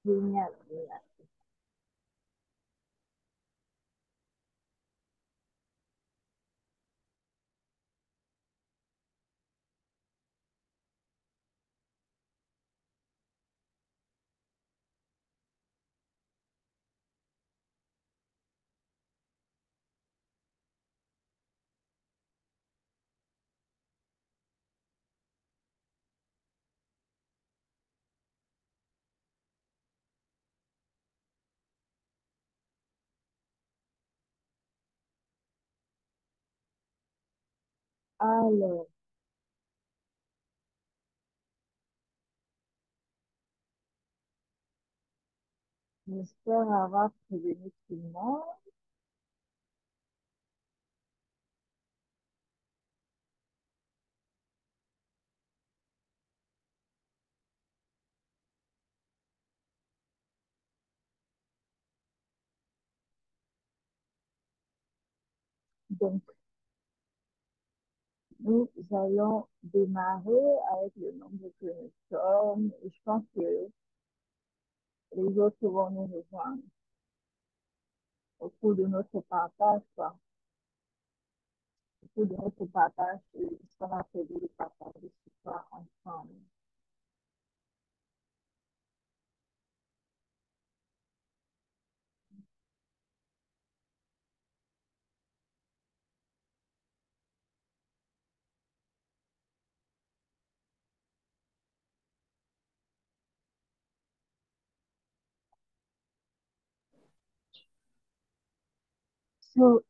Génial, génial. Alors, j'espère avoir prévenu tout le monde. Donc, nous allons démarrer avec le nombre que nous sommes. Et je pense que les autres vont nous rejoindre au cours de notre partage, quoi. Au cours de notre partage, ce qu'on a prévu de partager ce soir ensemble.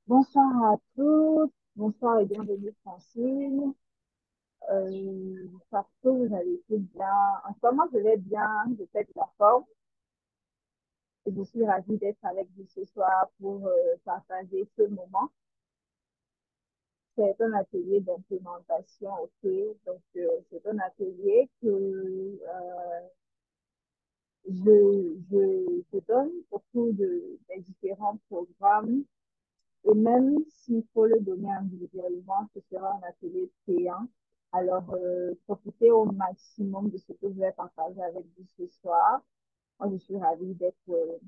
Bonsoir à tous, bonsoir et bienvenue Francine. J'espère que vous allez été bien. En ce moment, je vais bien, je fais de la forme et je suis ravie d'être avec vous ce soir pour partager ce moment. C'est un atelier d'implémentation, ok? Donc, c'est un atelier que je donne au cours des différents programmes. Et même s'il faut le donner individuellement, ce sera un atelier payant. Alors, profitez au maximum de ce que je vais partager avec vous ce soir. Moi, je suis ravie d'être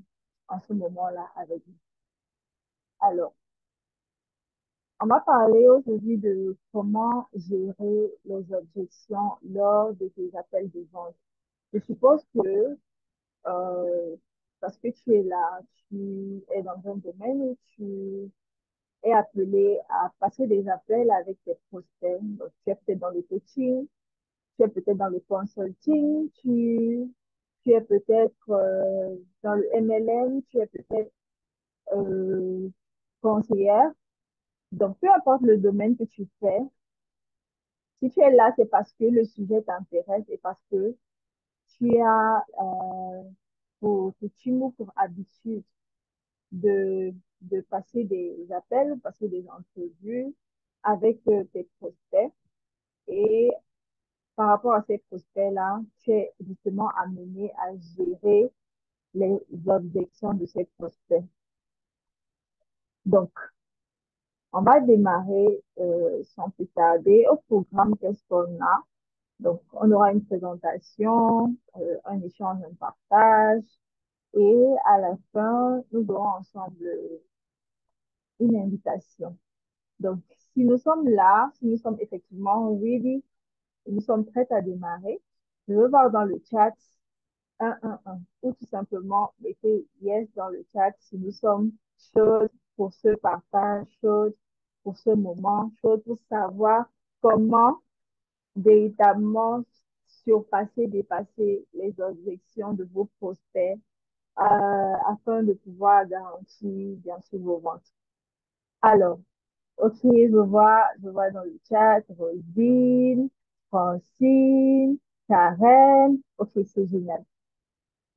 en ce moment-là avec vous. Alors, on va parler aujourd'hui de comment gérer les objections lors de tes appels de vente. Je suppose que parce que tu es là, tu es dans un domaine où tu est appelé à passer des appels avec tes prospects. Donc, tu es peut-être dans le coaching, tu es peut-être dans le consulting, tu es peut-être dans le MLM, tu es peut-être euh, conseillère. Donc, peu importe le domaine que tu fais, si tu es là, c'est parce que le sujet t'intéresse et parce que tu as pour coutume ou pour habitude de, de passer des appels, passer des entrevues avec tes prospects. Et par rapport à ces prospects-là, tu es justement amené à gérer les objections de ces prospects. Donc, on va démarrer sans plus tarder au programme qu'est-ce qu'on a. Donc, on aura une présentation, un échange, un partage. Et à la fin, nous aurons ensemble une invitation. Donc, si nous sommes là, si nous sommes effectivement ready, nous sommes prêts à démarrer, je veux voir dans le chat 111 ou tout simplement mettez yes dans le chat si nous sommes chauds pour ce partage, chauds pour ce moment, chauds pour savoir comment véritablement surpasser, dépasser les objections de vos prospects afin de pouvoir garantir bien sûr vos ventes. Alors, ok, je vois dans le chat Rosine, Francine, Karen. Ok, c'est génial.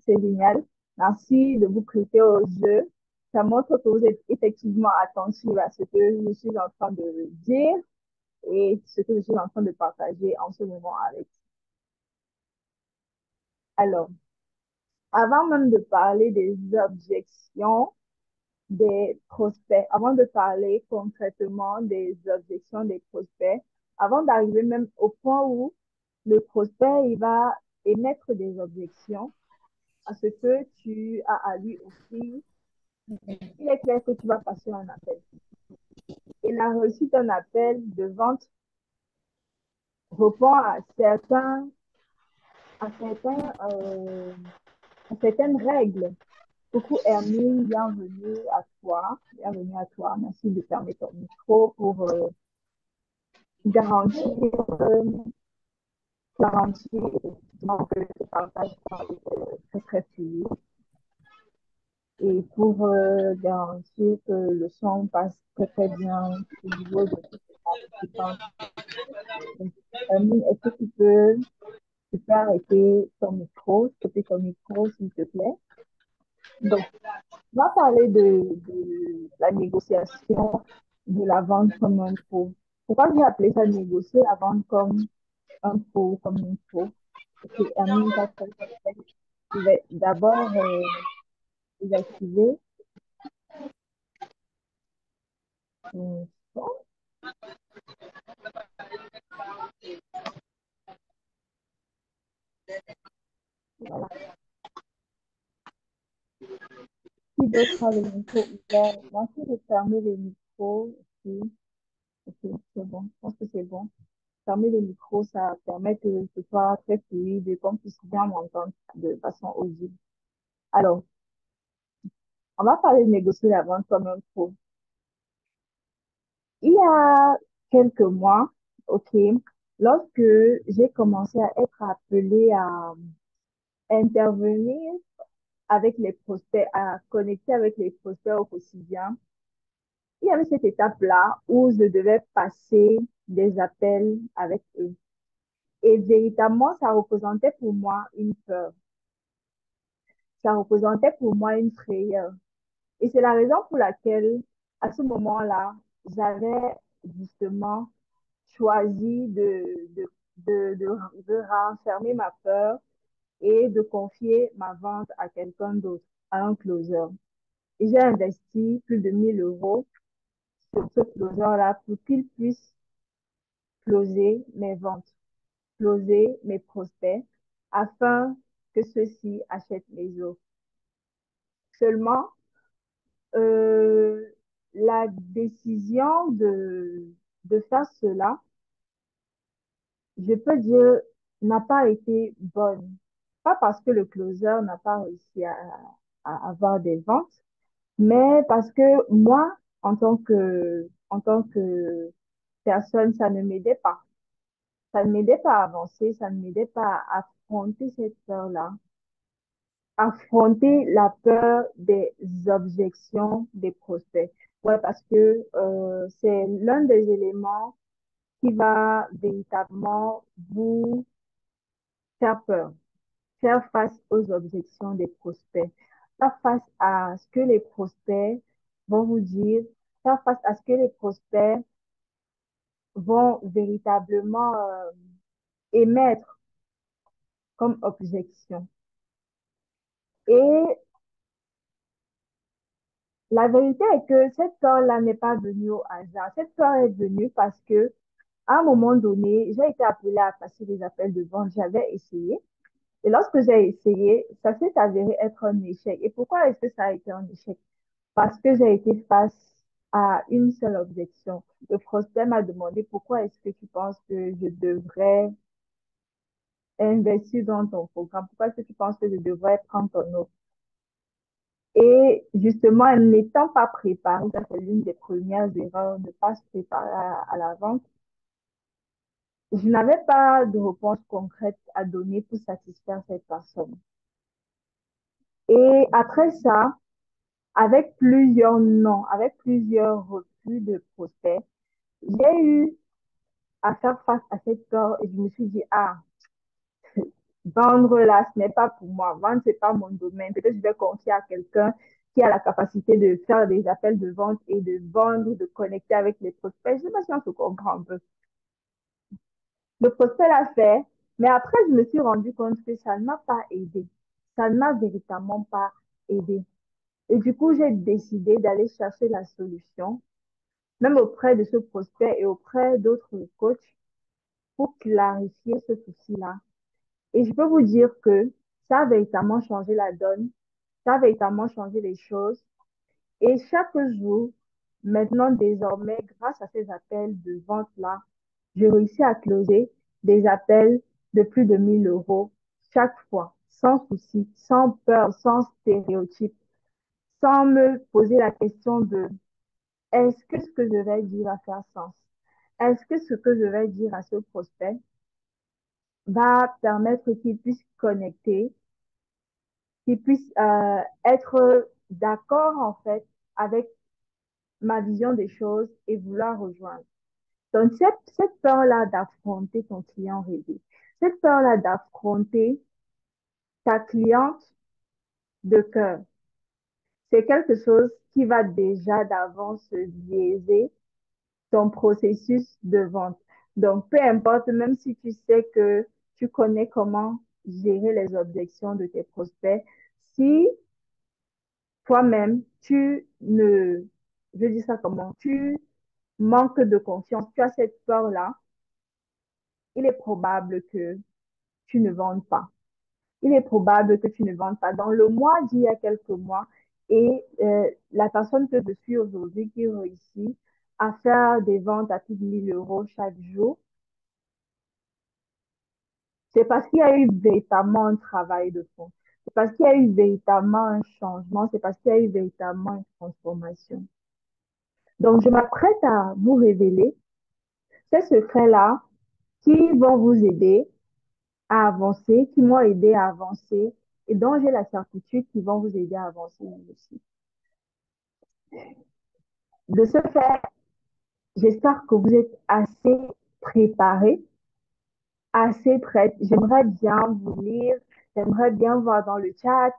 C'est génial. Merci de vous prêter au jeu. Ça montre que vous êtes effectivement attentif à ce que je suis en train de dire et ce que je suis en train de partager en ce moment avec. Alors, avant même de parler des objections des prospects, avant de parler concrètement des objections des prospects, avant d'arriver même au point où le prospect, il va émettre des objections, à ce que tu as à lui offrir, il est clair que tu vas passer un appel. Et la réussite d'un appel de vente répond à certaines règles. Coucou Hermine, bienvenue à toi. Bienvenue à toi. Merci de fermer ton micro pour garantir, euh, garantir effectivement que ce partage soit très très fluide et pour garantir que le son passe très très bien au niveau de tous les participants. Donc, Hermine, est-ce que tu peux arrêter ton micro, stopper ton micro s'il te plaît? Donc, on va parler de la négociation de la vente comme un pro. Pourquoi j'ai appelé ça négocier la vente comme un pro, comme une pro? Ok, Hermine, pas très très. Je vais d'abord désactiver mon son. Voilà. Qui d'autre a le micro ouvert? Merci de fermer le micro aussi. Ok, c'est bon. Je pense que c'est bon. Fermer le micro, ça permet que ce soit très fluide et qu'on puisse bien m'entendre de façon audible. Alors, on va parler de négocier la vente comme un pro. Il y a quelques mois, ok, lorsque j'ai commencé à être appelée à intervenir avec les prospects, à connecter avec les prospects au quotidien, il y avait cette étape-là où je devais passer des appels avec eux. Et véritablement, ça représentait pour moi une peur. Ça représentait pour moi une frayeur. Et c'est la raison pour laquelle, à ce moment-là, j'avais justement choisi de renfermer ma peur et de confier ma vente à quelqu'un d'autre, à un closer. Et j'ai investi plus de 1 000 € sur ce closer-là pour qu'il puisse closer mes ventes, closer mes prospects, afin que ceux-ci achètent mes offres. Seulement, euh, la décision de faire cela, je peux dire, n'a pas été bonne. Pas parce que le closer n'a pas réussi à avoir des ventes, mais parce que moi, en tant que personne, ça ne m'aidait pas. Ça ne m'aidait pas à avancer, ça ne m'aidait pas à affronter cette peur-là, affronter la peur des objections des prospects. Ouais, parce que c'est l'un des éléments qui va véritablement vous faire peur, faire face aux objections des prospects, faire face à ce que les prospects vont vous dire, faire face à ce que les prospects vont véritablement émettre comme objection. Et la vérité est que cette peur-là n'est pas venue au hasard. Cette peur est venue parce que, à un moment donné, j'ai été appelée à passer des appels de vente. J'avais essayé. Et lorsque j'ai essayé, ça s'est avéré être un échec. Et pourquoi est-ce que ça a été un échec? Parce que j'ai été face à une seule objection. Le prospect m'a demandé pourquoi est-ce que tu penses que je devrais investir dans ton programme? Pourquoi est-ce que tu penses que je devrais prendre ton offre? Et justement, n'étant pas préparée, ça c'est l'une des premières erreurs, ne pas se préparer à la vente. Je n'avais pas de réponse concrète à donner pour satisfaire cette personne. Et après ça, avec plusieurs non, avec plusieurs refus de prospects, j'ai eu à faire face à cette peur et je me suis dit, ah, vendre là, ce n'est pas pour moi. Vendre, c'est pas mon domaine. Peut-être que je vais confier à quelqu'un qui a la capacité de faire des appels de vente et de vendre, de connecter avec les prospects. Je ne sais pas si on se comprend un peu. Le prospect l'a fait, mais après, je me suis rendu compte que ça ne m'a pas aidé. Ça ne m'a véritablement pas aidé. Et du coup, j'ai décidé d'aller chercher la solution, même auprès de ce prospect et auprès d'autres coachs, pour clarifier ce souci-là. Et je peux vous dire que Ça a véritablement changé la donne. Ça a véritablement changé les choses. Et chaque jour, maintenant, désormais, grâce à ces appels de vente-là, je réussis à closer des appels de plus de 1 000 € chaque fois, sans souci, sans peur, sans stéréotype, sans me poser la question de est-ce que ce que je vais dire va faire sens? Est-ce que ce que je vais dire à ce prospect va permettre qu'il puisse connecter, qu'il puisse être d'accord en fait avec ma vision des choses et vouloir rejoindre. Donc, cette peur-là d'affronter ton client rêvé, cette peur-là d'affronter ta cliente de cœur, c'est quelque chose qui va déjà d'avance biaiser ton processus de vente. Donc, peu importe, même si tu sais que tu connais comment gérer les objections de tes prospects, si toi-même, tu ne, je dis ça comment, tu manques de confiance, tu as cette peur-là, il est probable que tu ne vendes pas. Il est probable que tu ne vendes pas. Dans le mois d'il y a quelques mois, et la personne que je suis aujourd'hui qui réussit à faire des ventes à plus de 1 000 € chaque jour, c'est parce qu'il y a eu véritablement un travail de fond. C'est parce qu'il y a eu véritablement un changement. C'est parce qu'il y a eu véritablement une transformation. Donc, je m'apprête à vous révéler ces secrets-là qui vont vous aider à avancer, qui m'ont aidé à avancer et dont j'ai la certitude qu'ils vont vous aider à avancer vous aussi. De ce fait, j'espère que vous êtes assez préparés, assez prête. J'aimerais bien vous lire, j'aimerais bien voir dans le chat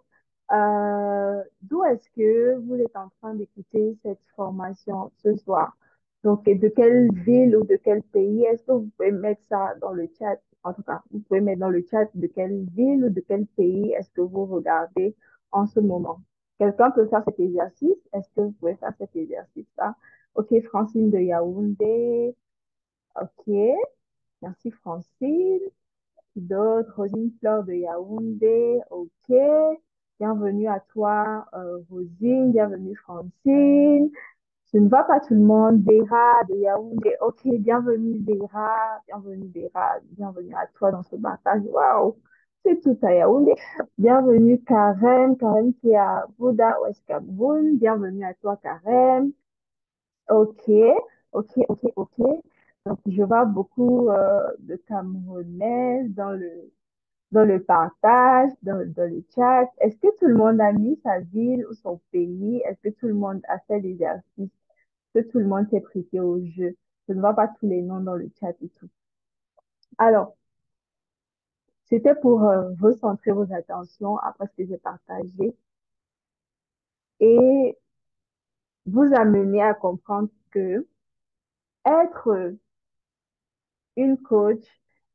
d'où est-ce que vous êtes en train d'écouter cette formation ce soir. Donc, de quelle ville ou de quel pays est-ce que vous pouvez mettre ça dans le chat? En tout cas, vous pouvez mettre dans le chat de quelle ville ou de quel pays est-ce que vous regardez en ce moment. Quelqu'un peut faire cet exercice? Est-ce que vous pouvez faire cet exercice-là? Ok, Francine de Yaoundé. Ok. Merci Francine. D'autres, Rosine Fleur de Yaoundé. Ok. Bienvenue à toi, Rosine. Bienvenue Francine. Je ne vois pas tout le monde. Béra de Yaoundé. Ok. Bienvenue Béra. Bienvenue Béra. Bienvenue à toi dans ce partage. Waouh. C'est tout à Yaoundé. Bienvenue Karen. Karen qui est à Bouddha, Ouest Cameroun. Bienvenue à toi Karen. Ok, ok. Donc, je vois beaucoup de Camerounais dans le partage, dans le chat. Est-ce que tout le monde a mis sa ville ou son pays? Est-ce que tout le monde a fait l'exercice? Est-ce que tout le monde s'est prêté au jeu? Je ne vois pas tous les noms dans le chat et tout. Alors, c'était pour recentrer vos attentions après ce que j'ai partagé et vous amener à comprendre que être une coach,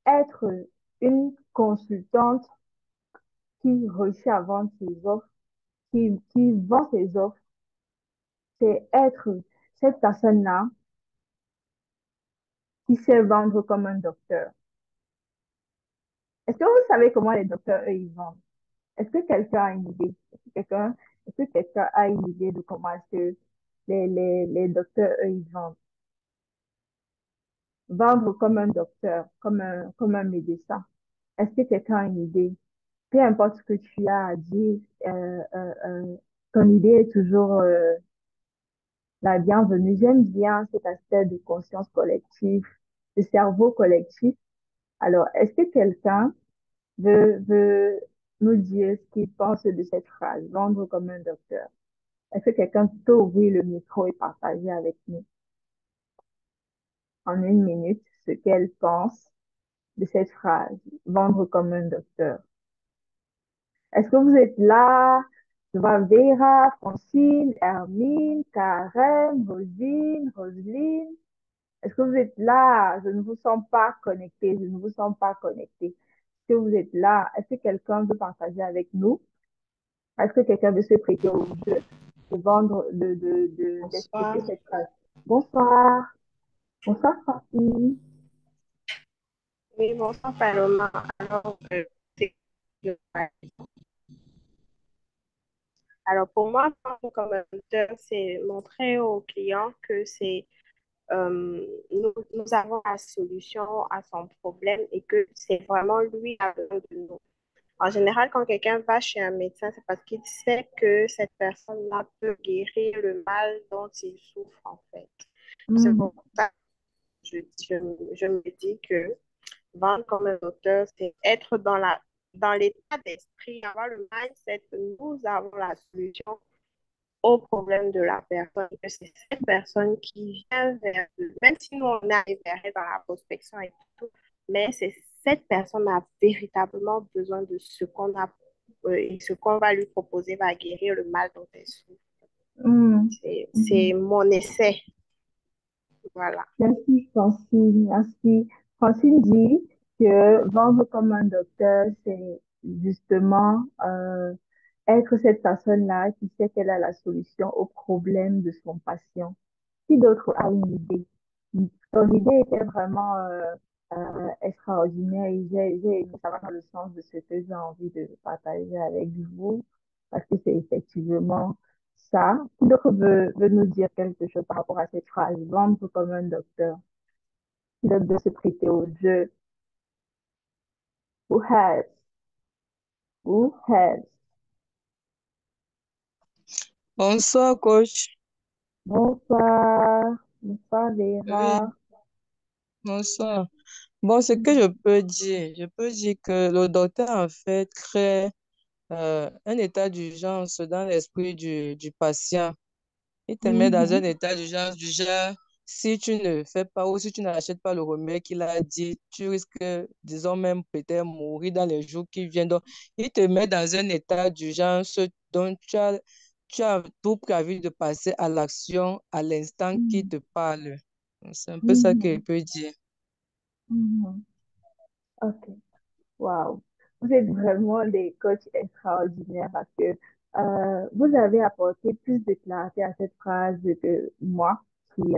être une consultante qui réussit à vendre ses offres, qui vend ses offres, c'est être cette personne-là qui sait vendre comme un docteur. Est-ce que vous savez comment les docteurs, eux, ils vendent? Est-ce que quelqu'un a une idée? Est-ce que quelqu'un a une idée de comment est-ce que les docteurs, eux, ils vendent? Vendre comme un docteur, comme un médecin. Est-ce que quelqu'un a une idée? Peu importe ce que tu as à dire, ton idée est toujours la bienvenue. J'aime bien cet aspect de conscience collective, de cerveau collectif. Alors, est-ce que quelqu'un veut nous dire ce qu'il pense de cette phrase, vendre comme un docteur? Est-ce que quelqu'un peut ouvrir le micro et partager avec nous en 1 minute ce qu'elle pense de cette phrase, vendre comme un docteur? Est-ce que vous êtes là? Je vois Vera, Francine, Hermine, Karen, Rosine, Roseline. Est-ce que vous êtes là? Je ne vous sens pas connecté. Je ne vous sens pas connecté. Est-ce que vous êtes là? Est-ce que quelqu'un veut partager avec nous? Est-ce que quelqu'un veut se prêter au jeu de vendre, d'expliquer Bonsoir. cette phrase? Bonsoir. Bonsoir, Francine. Oui, bonsoir, Paloma. C'est Alors pour moi, comme un docteur, c'est montrer au client que nous avons la solution à son problème et que c'est vraiment lui qui a besoin de nous. En général, quand quelqu'un va chez un médecin, c'est parce qu'il sait que cette personne-là peut guérir le mal dont il souffre, en fait. C'est Mhm. pour ça que je, je me dis que vendre comme un docteur, c'est être dans l'état d'esprit, avoir le mindset que nous avons la solution au problème de la personne, que c'est cette personne qui vient vers eux, même si nous on arrive vers elle dans la prospection et tout, mais c'est cette personne a véritablement besoin de ce qu'on a et ce qu'on va lui proposer va guérir le mal dont elle souffre. Mhm. C'est Mhm. mon essai, voilà. Merci Francine. Merci. Francine dit que vendre comme un docteur, c'est justement être cette personne-là qui sait qu'elle a la solution au problème de son patient. Qui d'autre a une idée? Ton idée était vraiment extraordinaire et j'ai aimé, ça va dans le sens de ce que j'ai envie de partager avec vous parce que c'est effectivement ça. Qui d'autre veut nous dire quelque chose par rapport à cette phrase? Vendre comme un docteur. Qui d'autre veut se prêter au jeu? Who has? Who has? Bonsoir, coach. Bonsoir. Bonsoir Oui, Vera. bonsoir. Bon, ce que je peux dire que le docteur, en fait, crée un état d'urgence dans l'esprit du patient. Il te met dans un Mhm. état d'urgence du genre, si tu ne fais pas ou si tu n'achètes pas le remède qu'il a dit, tu risques, disons même, peut-être mourir dans les jours qui viennent. Donc, il te met dans un état d'urgence dont tu as tout prévu de passer à l'action à l'instant qu'il Mhm. te parle. C'est un peu ça qu'il Mhm. peut dire. Mhm. Ok. Waouh, vous êtes vraiment des coachs extraordinaires parce que vous avez apporté plus de clarté à cette phrase que moi qui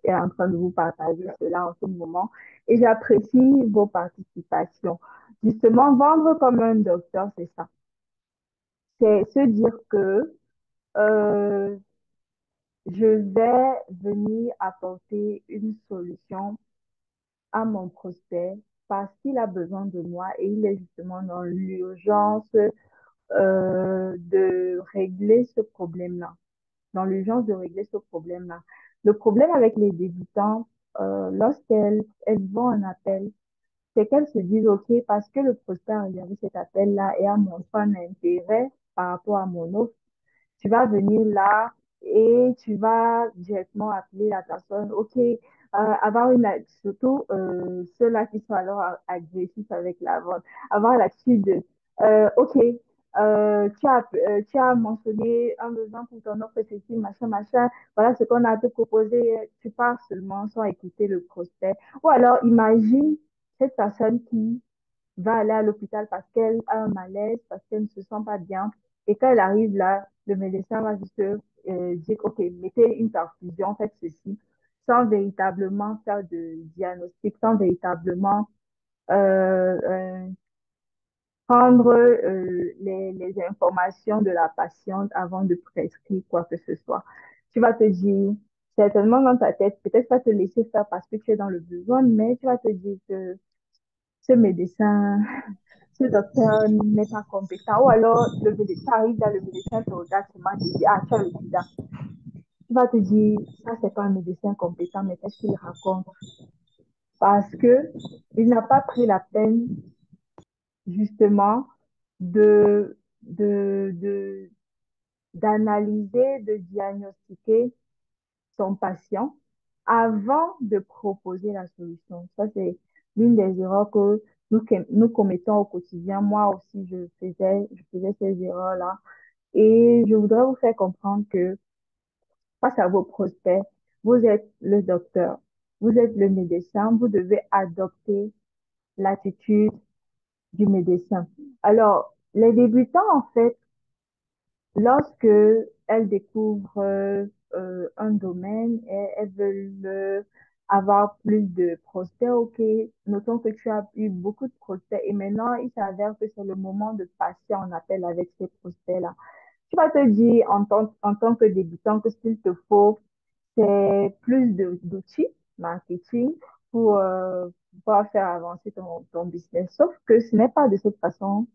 est en train de vous partager cela en ce moment. Et j'apprécie vos participations. Justement, vendre comme un docteur, c'est ça. C'est se dire que euh, je vais venir apporter une solution à mon prospect parce qu'il a besoin de moi et il est justement dans l'urgence de régler ce problème-là, dans l'urgence de régler ce problème-là. Le problème avec les débutants, lorsqu'elles vont en appel, c'est qu'elles se disent, OK, parce que le prospect a regardé cet appel-là et a montré un intérêt par rapport à mon offre, tu vas venir là et tu vas directement appeler la personne. OK, avoir surtout ceux-là qui sont alors agressifs avec la vente, avoir l'attitude de OK, tu as mentionné un besoin pour ton offre, ceci, machin, machin. Voilà ce qu'on a à te proposer. Tu pars seulement sans écouter le prospect. Ou alors, imagine cette personne qui va aller à l'hôpital parce qu'elle a un malaise, parce qu'elle ne se sent pas bien. Et quand elle arrive là, le médecin va juste dire, OK, mettez une perfusion, faites ceci, sans véritablement faire de diagnostic, sans véritablement euh, euh, prendre les informations de la patiente avant de prescrire quoi que ce soit. Tu vas te dire, certainement dans ta tête, peut-être pas te laisser faire parce que tu es dans le besoin, mais tu vas te dire que ce médecin ce docteur n'est pas compétent. Ou alors, tu arrives là, le médecin te regarde seulement et te dit, ah, tu as le sida. Tu vas te dire, ça, c'est pas un médecin compétent, mais qu'est-ce qu'il raconte? Parce que il n'a pas pris la peine, justement, de, de, d'analyser, de diagnostiquer son patient avant de proposer la solution. Ça, c'est l'une des erreurs que nous commettons au quotidien. Moi aussi, je faisais ces erreurs-là. Et je voudrais vous faire comprendre que face à vos prospects, vous êtes le docteur, vous êtes le médecin, vous devez adopter l'attitude du médecin. Alors, les débutants, en fait, lorsque elles découvrent un domaine et elles veulent avoir plus de prospects. Ok, notons que tu as eu beaucoup de prospects et maintenant il s'avère que c'est le moment de passer en appel avec ces prospects-là. Tu vas te dire en tant que débutant que ce qu'il te faut, c'est plus d'outils marketing pour pouvoir faire avancer ton business. Sauf que ce n'est pas de cette façon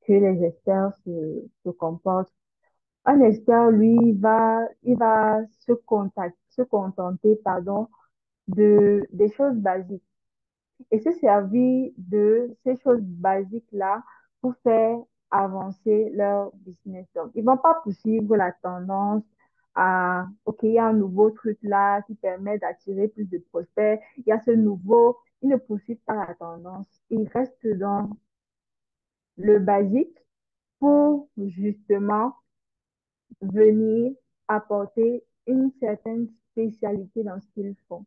que les experts se comportent. Un expert, lui, il va se contenter, pardon, des choses basiques et se servir de ces choses basiques-là pour faire avancer leur business. Donc, ils vont pas poursuivre la tendance à, OK, il y a un nouveau truc là qui permet d'attirer plus de prospects. Il y a ce nouveau, ils ne poursuivent pas la tendance. Ils restent dans le basique pour justement venir apporter une certaine spécialité dans ce qu'ils font,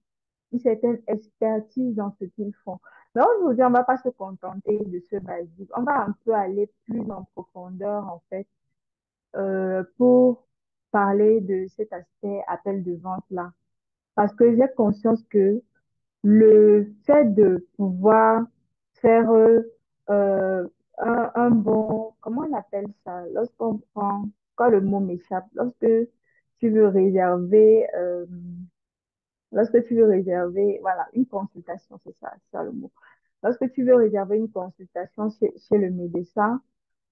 une certaine expertise dans ce qu'ils font. Mais aujourd'hui, on ne va pas se contenter de ce basique. On va un peu aller plus en profondeur, en fait, pour parler de cet aspect appel de vente-là. Parce que j'ai conscience que le fait de pouvoir faire un bon, comment on appelle ça, lorsqu'on prend, quand le mot m'échappe, tu veux réserver, lorsque tu veux réserver, voilà, une consultation, c'est ça le mot. Lorsque tu veux réserver une consultation chez le médecin,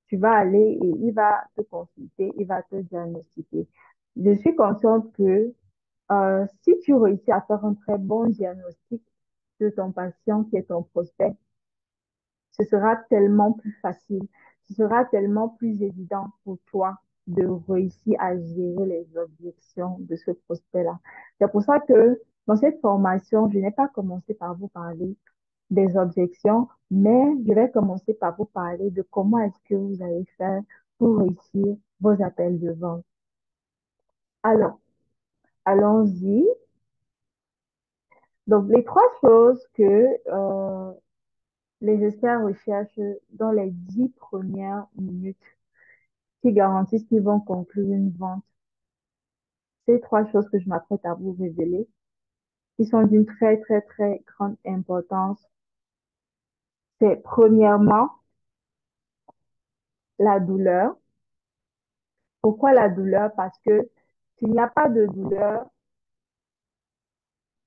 tu vas aller et il va te consulter, il va te diagnostiquer. Je suis consciente que si tu réussis à faire un très bon diagnostic de ton patient qui est ton prospect, ce sera tellement plus facile, ce sera tellement plus évident pour toi de réussir à gérer les objections de ce prospect-là. C'est pour ça que dans cette formation, je n'ai pas commencé par vous parler des objections, mais je vais commencer par vous parler de comment est-ce que vous allez faire pour réussir vos appels de vente. Alors, allons-y. Donc, les trois choses que les experts recherchent dans les 10 premières minutes qui garantissent qu'ils vont conclure une vente. Ces trois choses que je m'apprête à vous révéler, qui sont d'une très, très, très grande importance, c'est premièrement la douleur. Pourquoi la douleur? Parce que s'il n'y a pas de douleur,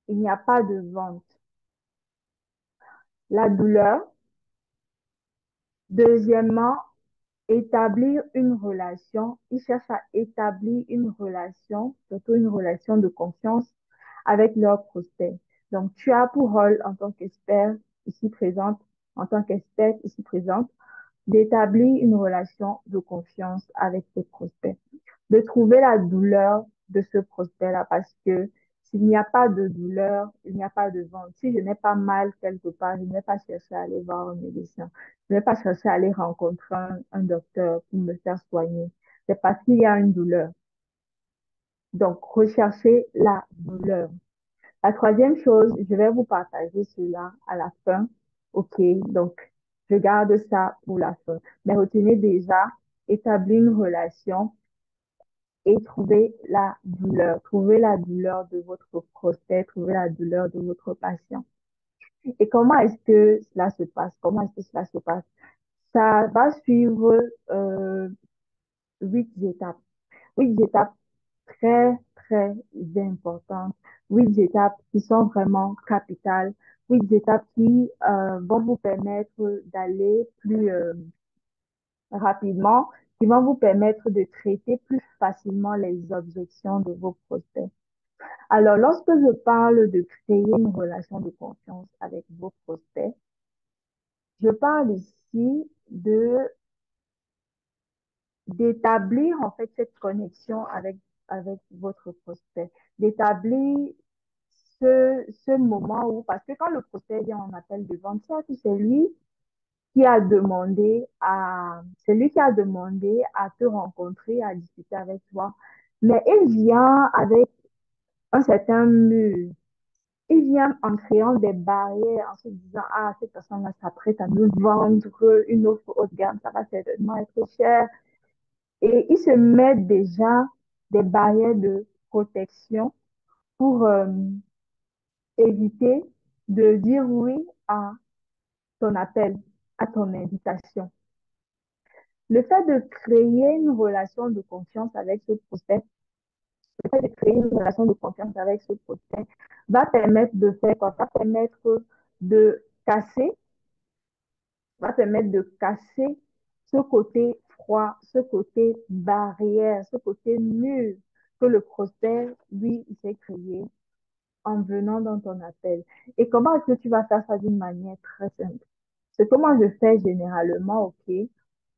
il n'y a pas de vente. La douleur. Deuxièmement, établir une relation. Ils cherchent à établir une relation, surtout une relation de confiance avec leurs prospects. Donc, tu as pour rôle en tant qu'expert ici présente, en tant qu'experte ici présente, d'établir une relation de confiance avec tes prospects, de trouver la douleur de ce prospect-là parce que s'il n'y a pas de douleur, il n'y a pas de vente. Si je n'ai pas mal quelque part, je ne vais pas chercher à aller voir un médecin. Je ne vais pas chercher à aller rencontrer un docteur pour me faire soigner. C'est parce qu'il y a une douleur. Donc, recherchez la douleur. La troisième chose, je vais vous partager cela à la fin. OK, donc je garde ça pour la fin. Mais retenez déjà, établir une relation et trouver la douleur. Trouver la douleur de votre prospect, trouver la douleur de votre patient. Et comment est-ce que cela se passe? Comment est-ce que cela se passe? Ça va suivre 8 étapes. 8 étapes très, très importantes. 8 étapes qui sont vraiment capitales. 8 étapes qui vont vous permettre d'aller plus rapidement, qui vont vous permettre de traiter plus facilement les objections de vos prospects. Alors, lorsque je parle de créer une relation de confiance avec vos prospects, je parle ici d'établir en fait cette connexion avec votre prospect, d'établir ce moment où, parce que quand le prospect vient en appel de vente, c'est lui c'est lui qui a demandé à te rencontrer, à discuter avec toi. Mais il vient avec un certain mur. Il vient en créant des barrières, en se disant, ah, cette personne-là s'apprête à nous vendre une offre haut de gamme, ça va certainement être cher. Et il se met déjà des barrières de protection pour, éviter de dire oui à ton appel, à ton invitation. Le fait de créer une relation de confiance avec ce prospect, le fait de créer une relation de confiance avec ce prospect va permettre de faire quoi? De casser, va permettre de casser ce côté froid, ce côté barrière, ce côté mur que le prospect, lui, il s'est créé en venant dans ton appel. Et comment est-ce que tu vas faire ça d'une manière très simple? Ce que moi je fais généralement, ok,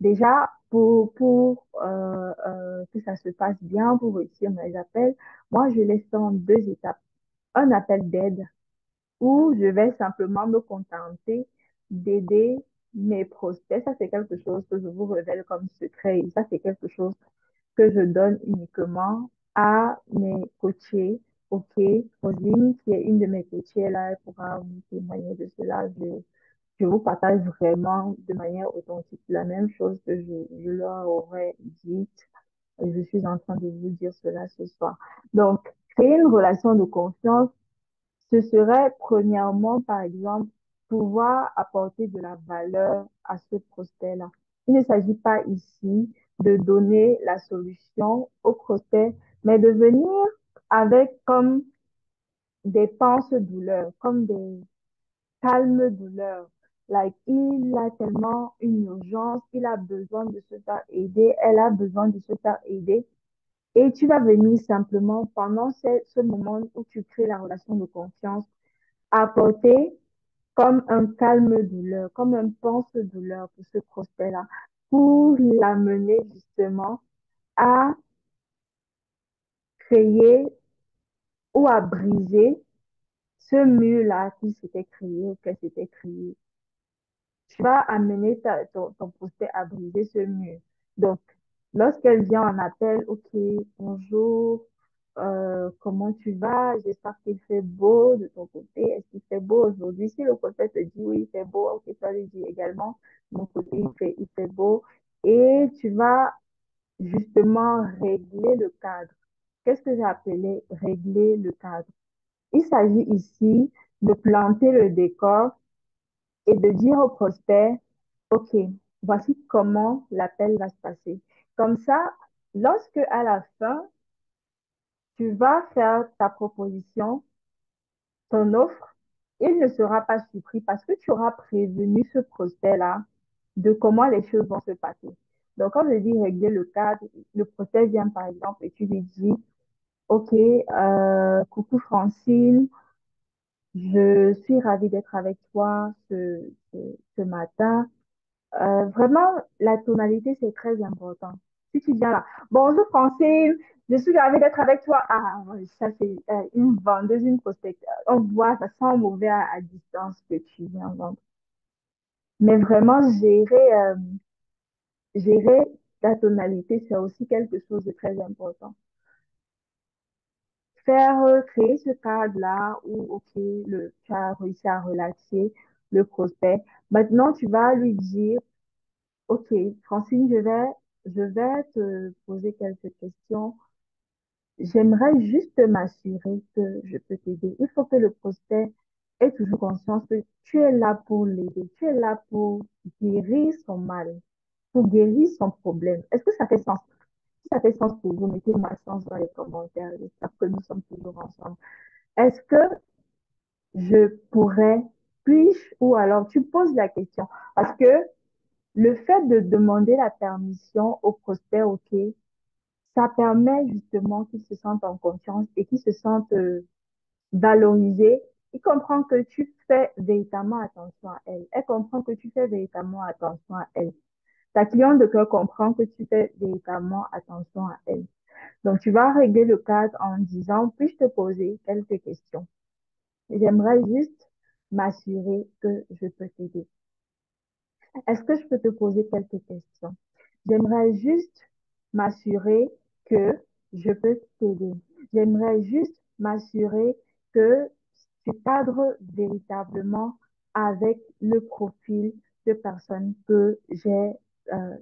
déjà pour que ça se passe bien, pour réussir mes appels, moi je laisse ça en deux étapes. Un appel d'aide où je vais simplement me contenter d'aider mes prospects. Ça, c'est quelque chose que je vous révèle comme secret. Et ça, c'est quelque chose que je donne uniquement à mes coachés. OK, Rosine, qui est une de mes coachées là, elle pourra vous témoigner de cela. Je vous partage vraiment de manière authentique la même chose que je leur aurais dite. Je suis en train de vous dire cela ce soir. Donc, créer une relation de confiance, ce serait premièrement, par exemple, pouvoir apporter de la valeur à ce prospect-là. Il ne s'agit pas ici de donner la solution au prospect, mais de venir avec comme des penses-douleurs, comme des calmes-douleurs. Like, il a tellement une urgence, il a besoin de se faire aider, elle a besoin de se faire aider. Et tu vas venir simplement pendant ce moment où tu crées la relation de confiance apporter comme un calme-douleur, comme un pense-douleur pour ce prospect-là, pour l'amener justement à créer ou à briser ce mur-là qui s'était créé ou qu'elle s'était créé. Tu vas amener ton prospect à briser ce mur. Donc, lorsqu'elle vient en appel, OK, bonjour, comment tu vas? J'espère qu'il fait beau de ton côté. Est-ce qu'il fait beau aujourd'hui? Si le prospect te dit oui, il fait beau, OK, toi lui dis également, de mon côté, il fait beau. Et tu vas justement régler le cadre. Qu'est-ce que j'ai appelé régler le cadre? Il s'agit ici de planter le décor et de dire au prospect, OK, voici comment l'appel va se passer. Comme ça, lorsque à la fin, tu vas faire ta proposition, ton offre, il ne sera pas surpris parce que tu auras prévenu ce prospect-là de comment les choses vont se passer. Donc, quand je dis régler le cadre, le prospect vient par exemple et tu lui dis, OK, coucou Francine, je suis ravie d'être avec toi ce matin. Vraiment, la tonalité, c'est très important. Si tu viens là, bonjour Francine, je suis ravie d'être avec toi. Ah, ouais, ça c'est une vendeuse, une prospect. On voit, ça sent mauvais à distance que tu viens vendre. Mais vraiment, gérer la tonalité, c'est aussi quelque chose de très important. Faire créer ce cadre-là où, OK, tu as réussi à relaxer le prospect. Maintenant, tu vas lui dire, OK, Francine, je vais te poser quelques questions. J'aimerais juste m'assurer que je peux t'aider. Il faut que le prospect ait toujours conscience que tu es là pour l'aider. Tu es là pour guérir son mal, pour guérir son problème. Est-ce que ça fait sens? Si ça fait sens pour vous, mettez-moi sens dans les commentaires. J'espère que nous sommes toujours ensemble. Est-ce que je pourrais, puis-je, ou alors tu poses la question. Parce que le fait de demander la permission au prospect, OK, ça permet justement qu'ils se sentent en confiance et qu'ils se sentent valorisés. Il comprend que tu fais véritablement attention à elle. Elle comprend que tu fais véritablement attention à elle. Ta cliente de cœur comprend que tu fais véritablement attention à elle. Donc, tu vas régler le cadre en disant, puis-je te poser quelques questions? J'aimerais juste m'assurer que je peux t'aider. Est-ce que je peux te poser quelques questions? J'aimerais juste m'assurer que je peux t'aider. J'aimerais juste m'assurer que tu cadres véritablement avec le profil de personne que j'ai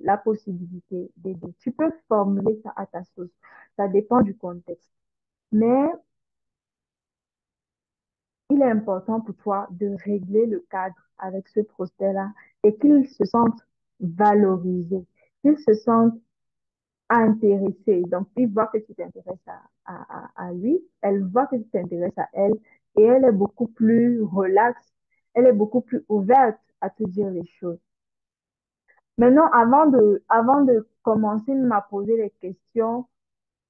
la possibilité d'aider. Tu peux formuler ça à ta sauce. Ça dépend du contexte. Mais il est important pour toi de régler le cadre avec ce prospect-là et qu'il se sente valorisé, qu'il se sente intéressé. Donc, il voit que tu t'intéresses à lui, elle voit que tu t'intéresses à elle et elle est beaucoup plus relaxe, elle est beaucoup plus ouverte à te dire les choses. Maintenant, avant de commencer à poser les questions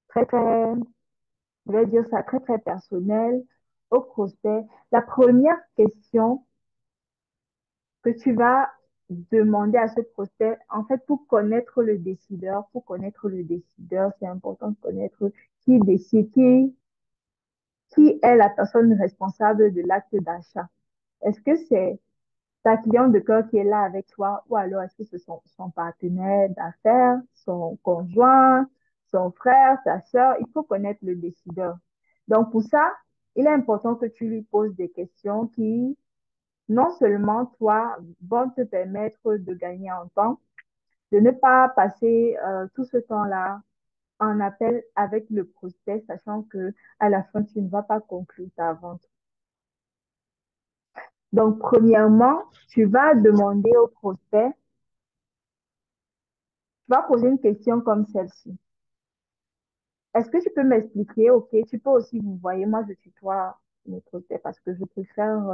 très, très, je vais dire ça très, très personnelles au prospect, la première question que tu vas demander à ce prospect, en fait, pour connaître le décideur, c'est important de connaître qui décide, qui est la personne responsable de l'acte d'achat. Est-ce que c'est ta cliente de cœur qui est là avec toi ou alors est-ce que c'est son partenaire d'affaires, son conjoint, son frère, sa sœur? Il faut connaître le décideur. Donc, pour ça, il est important que tu lui poses des questions qui non seulement, toi, vont te permettre de gagner en temps, de ne pas passer tout ce temps-là en appel avec le prospect, sachant que à la fin, tu ne vas pas conclure ta vente. Donc, premièrement, tu vas demander au prospect, tu vas poser une question comme celle-ci. Est-ce que tu peux m'expliquer? Ok, tu peux aussi, vous voyez, moi je tutoie mes prospects parce que je préfère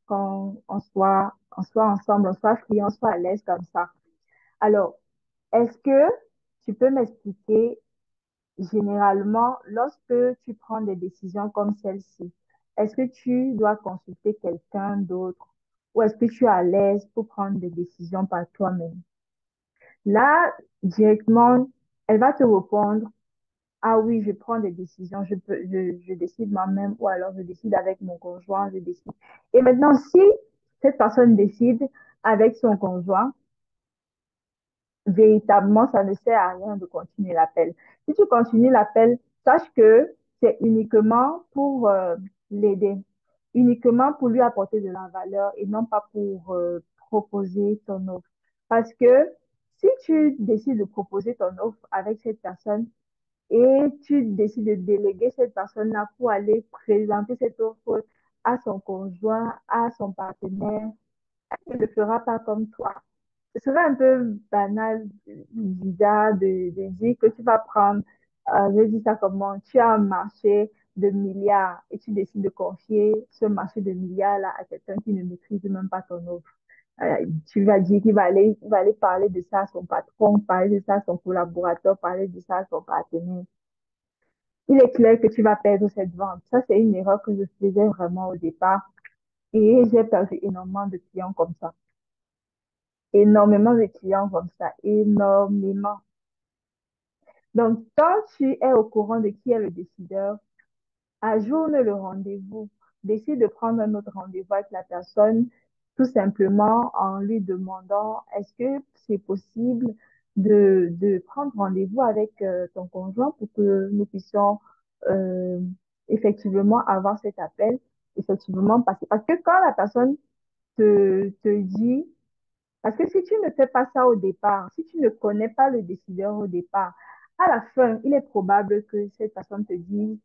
quand on soit ensemble, on soit client, on soit à l'aise comme ça. Alors, est-ce que tu peux m'expliquer généralement lorsque tu prends des décisions comme celle-ci, est-ce que tu dois consulter quelqu'un d'autre ou est-ce que tu es à l'aise pour prendre des décisions par toi-même? Là, directement, elle va te répondre, ah oui, je prends des décisions, je décide moi-même ou alors je décide avec mon conjoint, je décide. Et maintenant, si cette personne décide avec son conjoint, véritablement, ça ne sert à rien de continuer l'appel. Si tu continues l'appel, sache que c'est uniquement pour l'aider, uniquement pour lui apporter de la valeur et non pas pour proposer ton offre. Parce que si tu décides de proposer ton offre avec cette personne et tu décides de déléguer cette personne-là pour aller présenter cette offre à son conjoint, à son partenaire, il ne le fera pas comme toi. Ce serait un peu banal, bizarre de dire que tu vas prendre, je dis ça comment, tu as un marché de milliards et tu décides de confier ce marché de milliards-là à quelqu'un qui ne maîtrise même pas ton offre. Tu vas dire il va aller parler de ça à son patron, parler de ça à son collaborateur, parler de ça à son partenaire. Il est clair que tu vas perdre cette vente. Ça, c'est une erreur que je faisais vraiment au départ et j'ai perdu énormément de clients comme ça. Énormément de clients comme ça, énormément. Donc, quand tu es au courant de qui est le décideur, ajourne le rendez-vous. Décide de prendre un autre rendez-vous avec la personne, tout simplement en lui demandant est-ce que c'est possible de prendre rendez-vous avec ton conjoint pour que nous puissions euh, effectivement avoir cet appel, effectivement passer. Parce que quand la personne te dit parce que si tu ne fais pas ça au départ, si tu ne connais pas le décideur au départ, à la fin, il est probable que cette personne te dise,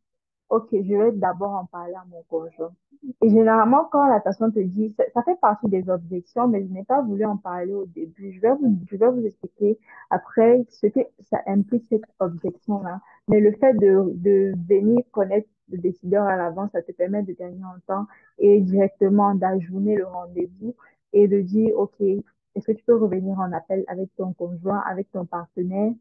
OK, je vais d'abord en parler à mon conjoint. Et généralement, quand la personne te dit, ça fait partie des objections, mais je n'ai pas voulu en parler au début. Je vais vous expliquer après ce que ça implique cette objection-là. Mais le fait de venir connaître le décideur à l'avance, ça te permet de gagner en temps et directement d'ajourner le rendez-vous et de dire, OK, est-ce que tu peux revenir en appel avec ton conjoint, avec ton partenaire?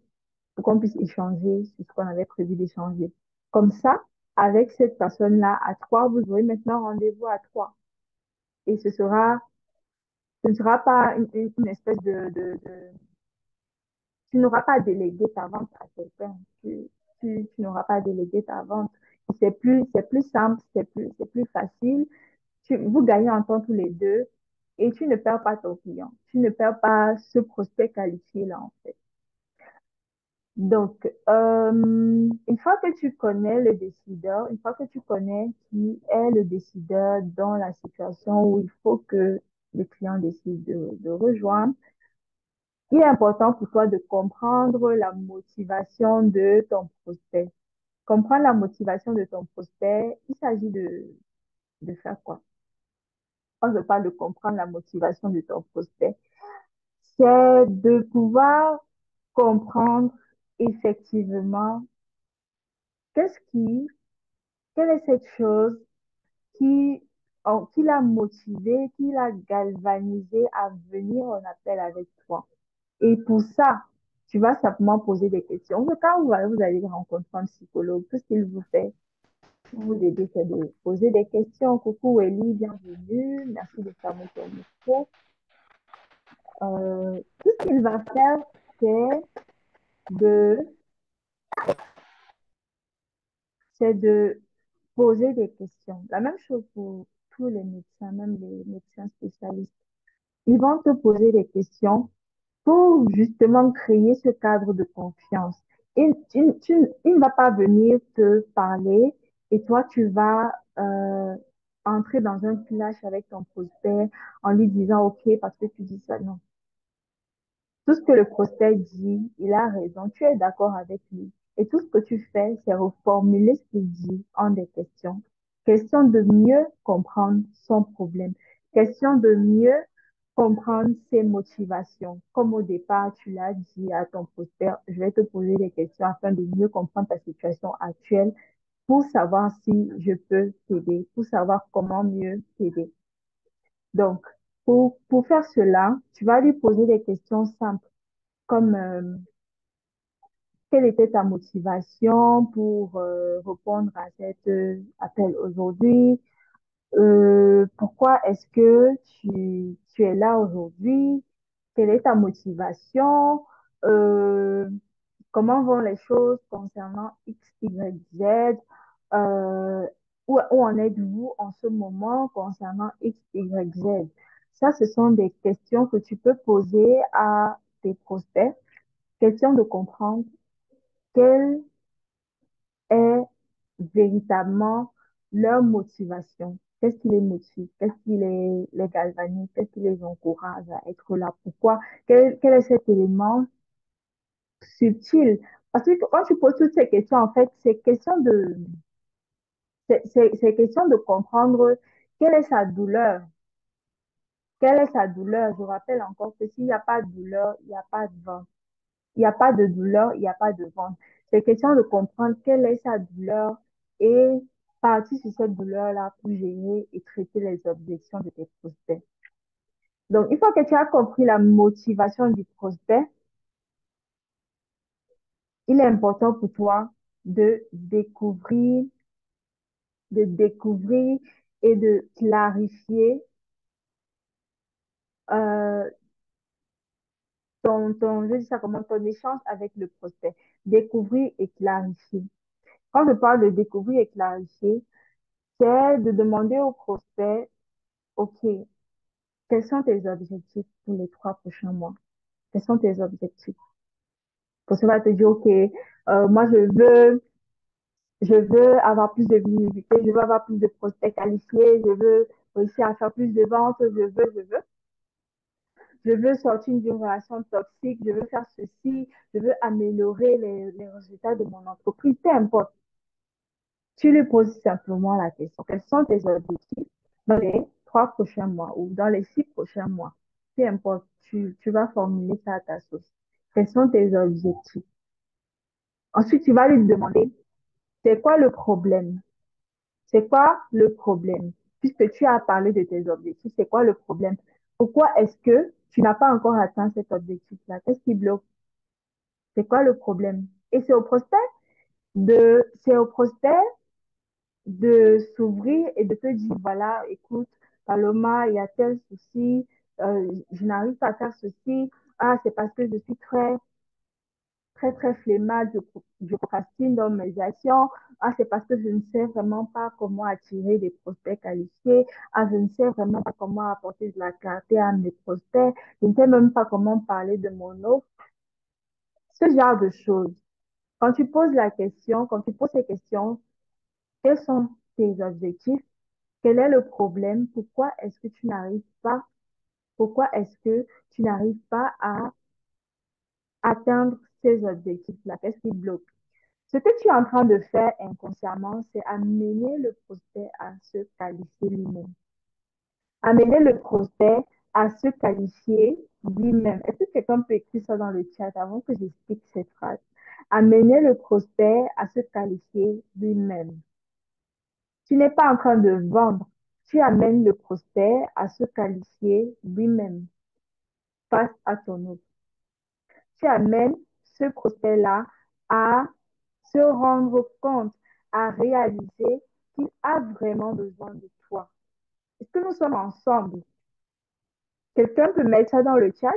Pour qu'on puisse échanger sur ce qu'on avait prévu d'échanger. Comme ça, avec cette personne-là, à trois, vous aurez maintenant rendez-vous à trois. Et ce ne sera pas une espèce tu n'auras pas délégué ta vente à quelqu'un. Tu n'auras pas délégué ta vente. C'est plus simple, c'est plus facile. Vous gagnez en temps tous les deux et tu ne perds pas ton client. Tu ne perds pas ce prospect qualifié là, en fait. Donc, une fois que tu connais le décideur, une fois que tu connais qui est le décideur dans la situation où il faut que le client décide de rejoindre, il est important pour toi de comprendre la motivation de ton prospect. Comprendre la motivation de ton prospect, il s'agit de faire quoi? quand je parle de comprendre la motivation de ton prospect, c'est de pouvoir comprendre effectivement qu'est-ce qui, quelle est cette chose qui, qui l'a motivé, qui l'a galvanisé à venir en appel avec toi. Et pour ça, tu vas simplement poser des questions. Quand vous allez rencontrer un psychologue, tout ce qu'il vous fait pour vous aider, c'est de poser des questions. Coucou Ellie, bienvenue. Merci de fermer ton micro. Tout ce qu'il va faire, c'est de, c'est de poser des questions. La même chose pour tous les médecins, même les médecins spécialistes. Ils vont te poser des questions pour justement créer ce cadre de confiance. Il ne va pas venir te parler et toi, tu vas entrer dans un clash avec ton prospect en lui disant, OK, parce que tu dis ça. Non. Tout ce que le prospect dit, il a raison, tu es d'accord avec lui. Et tout ce que tu fais, c'est reformuler ce qu'il dit en des questions. Question de mieux comprendre son problème. Question de mieux comprendre ses motivations. Comme au départ, tu l'as dit à ton prospect, je vais te poser des questions afin de mieux comprendre ta situation actuelle pour savoir si je peux t'aider, pour savoir comment mieux t'aider. Donc, pour faire cela, tu vas lui poser des questions simples comme quelle était ta motivation pour répondre à cet appel aujourd'hui? Pourquoi est-ce que tu es là aujourd'hui? Quelle est ta motivation? Euh, Comment vont les choses concernant X, Y, Z? Euh, où en êtes-vous en ce moment concernant X, Y, Z? Ça, ce sont des questions que tu peux poser à tes prospects. Question de comprendre quelle est véritablement leur motivation. Qu'est-ce qui les motive? Qu'est-ce qui les galvanise? Qu'est-ce qui les encourage à être là? Pourquoi? Quel est cet élément subtil? Parce que quand tu poses toutes ces questions, en fait, c'est question de comprendre quelle est sa douleur. Quelle est sa douleur? Je rappelle encore que s'il n'y a pas de douleur, il n'y a pas de vent. Il n'y a pas de douleur, il n'y a pas de vente. C'est question de comprendre quelle est sa douleur et partir sur cette douleur-là pour gérer et traiter les objections de tes prospects. Donc, une fois que tu as compris la motivation du prospect, il est important pour toi de découvrir et de clarifier euh, je dis ça comment, ton échange avec le prospect. Découvrir et clarifier. Quand je parle de découvrir et clarifier, c'est de demander au prospect, OK, quels sont tes objectifs pour les 3 prochains mois? Quels sont tes objectifs? Parce que va te dire, OK, moi, je veux avoir plus de visibilité, je veux avoir plus de prospects qualifiés, je veux réussir à faire plus de ventes, je veux sortir d'une relation toxique, je veux faire ceci, je veux améliorer les résultats de mon entreprise, peu importe. Tu lui poses simplement la question, quels sont tes objectifs dans les 3 prochains mois ou dans les 6 prochains mois? Peu importe, tu vas formuler ça à ta sauce. Quels sont tes objectifs? Ensuite, tu vas lui demander, c'est quoi le problème? C'est quoi le problème? Puisque tu as parlé de tes objectifs, c'est quoi le problème? Pourquoi est-ce que tu n'as pas encore atteint cet objectif-là? Qu'est-ce qui bloque? C'est quoi le problème? Et c'est au prospect de s'ouvrir et de te dire, voilà, écoute, Paloma, il y a tel souci, je n'arrive pas à faire ceci. Ah, c'est parce que je suis très flemmard, je procrastine dans mes actions. Ah, c'est parce que je ne sais vraiment pas comment attirer des prospects qualifiés. Ah, je ne sais vraiment pas comment apporter de la clarté à mes prospects. Je ne sais même pas comment parler de mon offre. Ce genre de choses. Quand tu poses ces questions, quels sont tes objectifs? Quel est le problème? Pourquoi est-ce que tu n'arrives pas à atteindre ces objectifs-là? Qu'est-ce qui bloque? Ce que tu es en train de faire inconsciemment, c'est amener le prospect à se qualifier lui-même, Amener le prospect à se qualifier lui-même. Est-ce que quelqu'un peut écrire ça dans le chat avant que j'explique cette phrase? Amener le prospect à se qualifier lui-même. Tu n'es pas en train de vendre, tu amènes le prospect à se qualifier lui-même face à ton offre. Tu amènes ce prospect-là à se rendre compte, à réaliser qu'il a vraiment besoin de toi. Est-ce que nous sommes ensemble? Quelqu'un peut mettre ça dans le chat,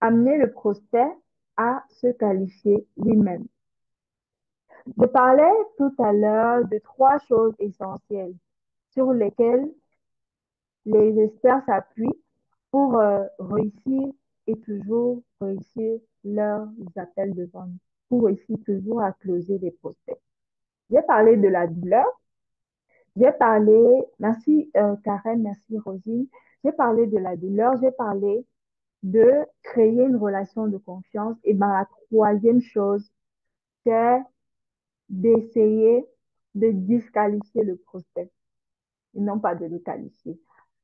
amener le prospect à se qualifier lui-même. Je parlais tout à l'heure de trois choses essentielles sur lesquelles les experts s'appuient pour réussir et toujours réussir leurs appels de vente, pour réussir toujours à closer des prospects. J'ai parlé de la douleur, j'ai parlé, merci Karen, merci Rosine, j'ai parlé de la douleur, j'ai parlé de créer une relation de confiance. Et ben, la troisième chose, c'est d'essayer de disqualifier le prospect et non pas de le qualifier.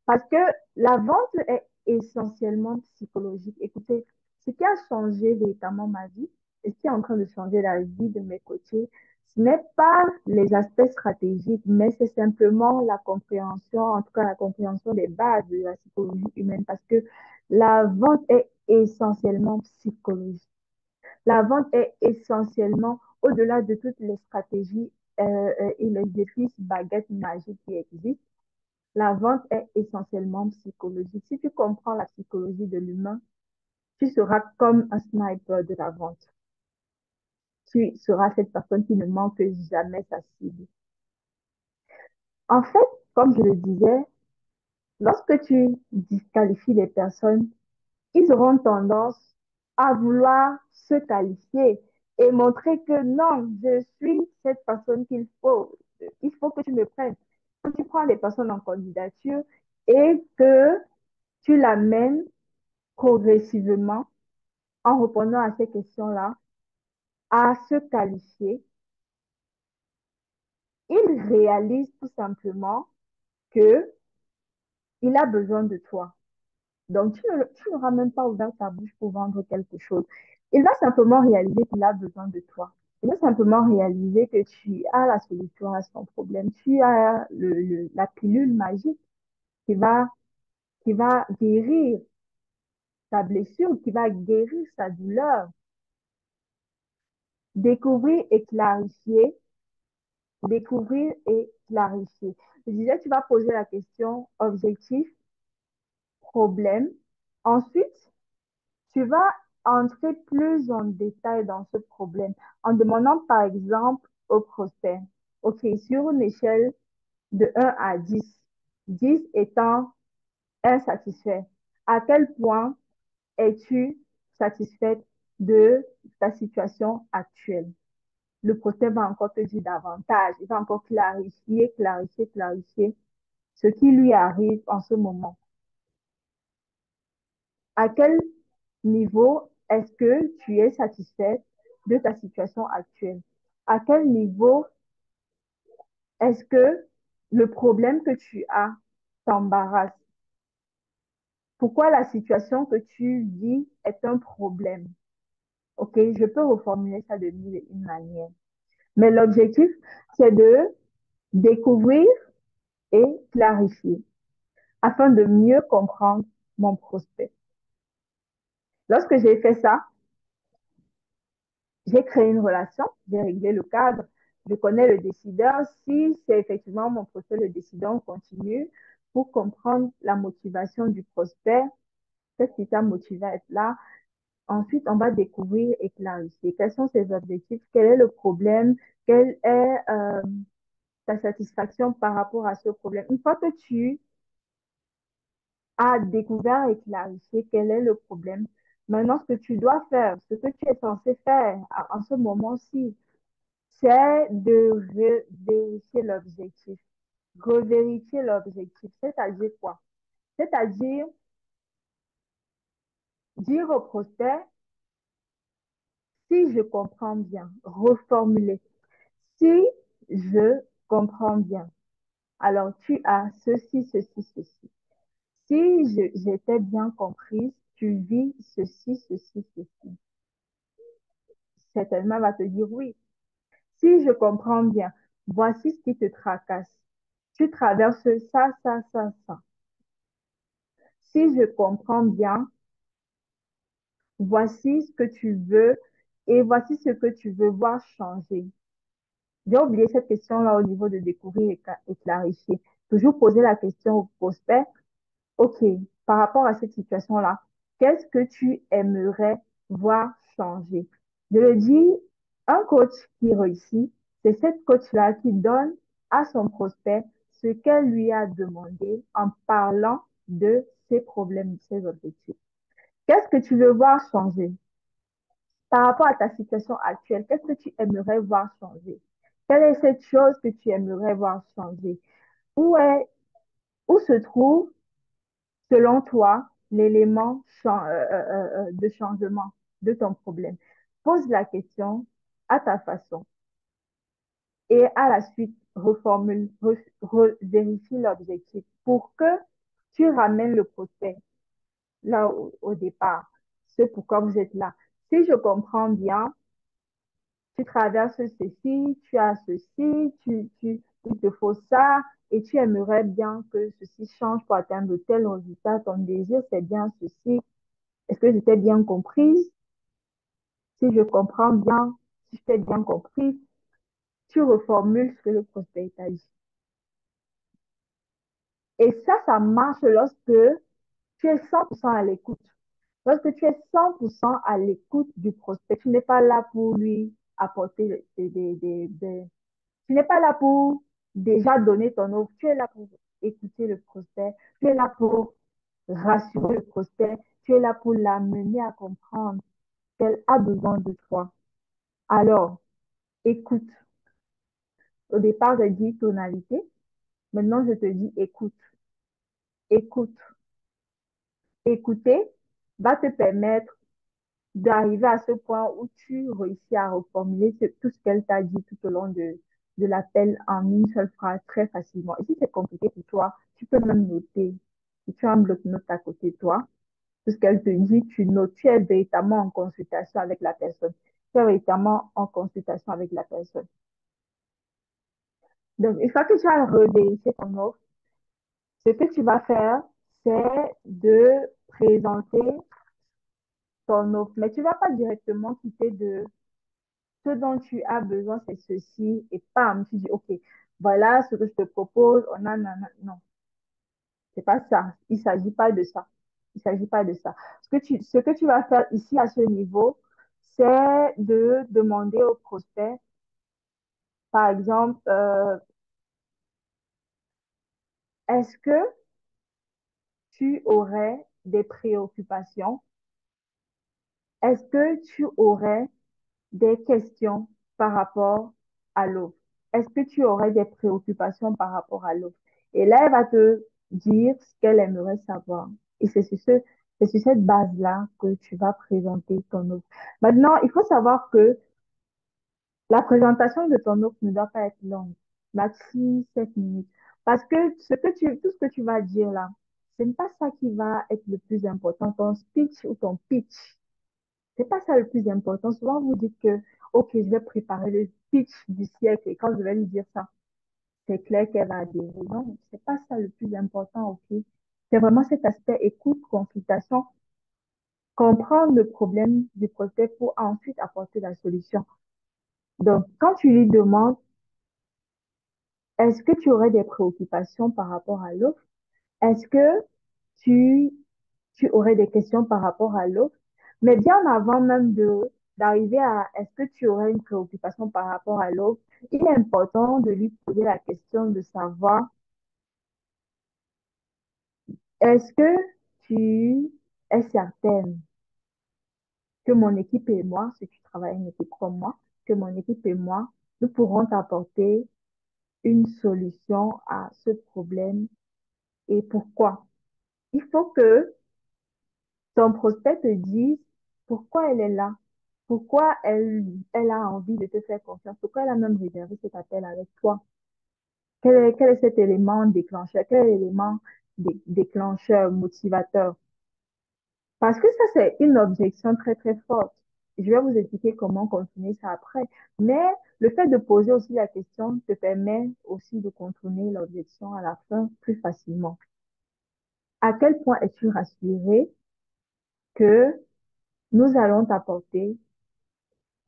Parce que la vente est essentiellement psychologique. Écoutez, ce qui a changé véritablement ma vie et ce qui est en train de changer la vie de mes coachés, ce n'est pas les aspects stratégiques, mais c'est simplement la compréhension, en tout cas la compréhension des bases de la psychologie humaine, parce que la vente est essentiellement psychologique. La vente est essentiellement, au-delà de toutes les stratégies et les défis baguettes magiques qui existent, la vente est essentiellement psychologique. Si tu comprends la psychologie de l'humain, tu seras comme un sniper de la vente. Tu seras cette personne qui ne manque jamais sa cible. En fait, comme je le disais, lorsque tu disqualifies les personnes, ils auront tendance à vouloir se qualifier et montrer que non, je suis cette personne qu'il faut. Il faut que tu me prennes. Quand tu prends les personnes en candidature et que tu l'amènes progressivement en répondant à ces questions-là, à se qualifier, il réalise tout simplement que il a besoin de toi. Donc, tu n'auras même pas ouvert ta bouche pour vendre quelque chose. Il va simplement réaliser qu'il a besoin de toi. Il va simplement réaliser que tu as la solution à son problème. Tu as la pilule magique qui va, qui va guérir sa blessure, qui va guérir sa douleur. Découvrir et clarifier, découvrir et clarifier. Je disais, tu vas poser la question objectif, problème. Ensuite, tu vas entrer plus en détail dans ce problème en demandant par exemple au prospect, OK, sur une échelle de 1 à 10 étant insatisfait, à quel point es-tu satisfaite de ta situation actuelle? Le prospect va encore te dire davantage, il va encore clarifier ce qui lui arrive en ce moment. À quel niveau est-ce que tu es satisfait de ta situation actuelle? À quel niveau est-ce que le problème que tu as t'embarrasse? Pourquoi la situation que tu vis est un problème? OK, je peux reformuler ça de mille et une manières. Mais l'objectif, c'est de découvrir et clarifier afin de mieux comprendre mon prospect. Lorsque j'ai fait ça, j'ai créé une relation, j'ai réglé le cadre, je connais le décideur. Si c'est effectivement mon prospect le décideur, on continue pour comprendre la motivation du prospect, qu'est-ce qui t'a motivé à être là. Ensuite, on va découvrir et clarifier quels sont ses objectifs, quel est le problème, quelle est ta satisfaction par rapport à ce problème. Une fois que tu as découvert et clarifié quel est le problème, maintenant, ce que tu dois faire, ce que tu es censé faire en ce moment-ci, c'est de vérifier l'objectif. Revérifier l'objectif, c'est-à-dire quoi? C'est-à-dire dire au prospect, si je comprends bien, reformuler, si je comprends bien, alors tu as ceci, ceci, ceci. Si j'étais bien comprise, tu vis ceci, ceci, ceci. Certainement, elle va te dire oui. Si je comprends bien, voici ce qui te tracasse. Tu traverses ça, ça, ça, ça. Si je comprends bien, voici ce que tu veux et voici ce que tu veux voir changer. J'ai oublié cette question-là au niveau de découvrir et clarifier. Toujours poser la question au prospect. OK, par rapport à cette situation-là, qu'est-ce que tu aimerais voir changer? Je le dis, un coach qui réussit, c'est cette coach-là qui donne à son prospect ce qu'elle lui a demandé en parlant de ses problèmes, de ses objectifs. Qu'est-ce que tu veux voir changer? Par rapport à ta situation actuelle, qu'est-ce que tu aimerais voir changer? Quelle est cette chose que tu aimerais voir changer? Où est, où se trouve selon toi, l'élément de changement de ton problème? Pose la question à ta façon et à la suite, reformule, vérifie l'objectif pour que tu ramènes le prospect là au départ, ce pourquoi vous êtes là. Si je comprends bien, tu traverses ceci, tu as ceci, il te faut ça, et tu aimerais bien que ceci change pour atteindre tel résultat. Ton désir, c'est bien ceci. Est-ce que j'étais bien comprise? Si je comprends bien, si je t'ai bien compris, tu reformules ce que le prospect t'a dit. Et ça marche lorsque tu es 100% à l'écoute. Lorsque tu es 100% à l'écoute du prospect, tu n'es pas là pour lui apporter tu n'es pas là pour déjà donner ton offre, tu es là pour écouter le prospect, tu es là pour rassurer le prospect, tu es là pour l'amener à comprendre qu'elle a besoin de toi. Alors, écoute. Au départ, j'ai dit tonalité. Maintenant, je te dis écoute. Écoute. Écouter va te permettre d'arriver à ce point où tu réussis à reformuler tout ce qu'elle t'a dit tout au long de l'appel en une seule phrase très facilement. Et si c'est compliqué pour toi, tu peux même noter. Si tu as un bloc-notes à côté de toi, tout ce qu'elle te dit, tu notes. Tu es véritablement en consultation avec la personne. Tu es véritablement en consultation avec la personne. Donc, une fois que tu as revérifié ton offre, ce que tu vas faire, c'est de présenter ton offre. Mais tu ne vas pas directement quitter de ce dont tu as besoin, c'est ceci, et pam, tu dis, OK, voilà ce que je te propose. Non, c'est pas ça. Il ne s'agit pas de ça. Il ne s'agit pas de ça. Ce que tu vas faire ici à ce niveau, c'est de demander au prospect, par exemple, est-ce que tu aurais des préoccupations? Est-ce que tu aurais des questions par rapport à l'autre? Est-ce que tu aurais des préoccupations par rapport à l'autre? Et là, elle va te dire ce qu'elle aimerait savoir. Et c'est sur cette base-là que tu vas présenter ton offre. Maintenant, il faut savoir que la présentation de ton offre ne doit pas être longue, maxi 7 minutes. Parce que tout ce que tu vas dire là, ce n'est pas ça qui va être le plus important, ton speech ou ton pitch. C'est pas ça le plus important. Souvent, vous dites que, OK, je vais préparer le pitch du siècle et quand je vais lui dire ça, c'est clair qu'elle va adhérer. Non, c'est pas ça le plus important, OK? C'est vraiment cet aspect écoute, consultation, comprendre le problème du prospect pour ensuite apporter la solution. Donc, quand tu lui demandes, est-ce que tu aurais des préoccupations par rapport à l'autre? Est-ce que tu, tu aurais des questions par rapport à l'autre? Mais bien avant même d'arriver à est-ce que tu aurais une préoccupation par rapport à l'autre, il est important de lui poser la question de savoir est-ce que tu es certaine que mon équipe et moi, si tu travailles une équipe comme moi, que mon équipe et moi, nous pourrons t'apporter une solution à ce problème et pourquoi? Il faut que ton prospect te dise pourquoi elle est là, pourquoi elle a envie de te faire confiance, pourquoi elle a même réservé cet appel avec toi. Quel est cet élément déclencheur, quel est l'élément déclencheur, motivateur. Parce que ça, c'est une objection très, très forte. Je vais vous expliquer comment continuer ça après. Mais le fait de poser aussi la question te permet aussi de contourner l'objection à la fin plus facilement. À quel point es-tu rassuré que nous allons t'apporter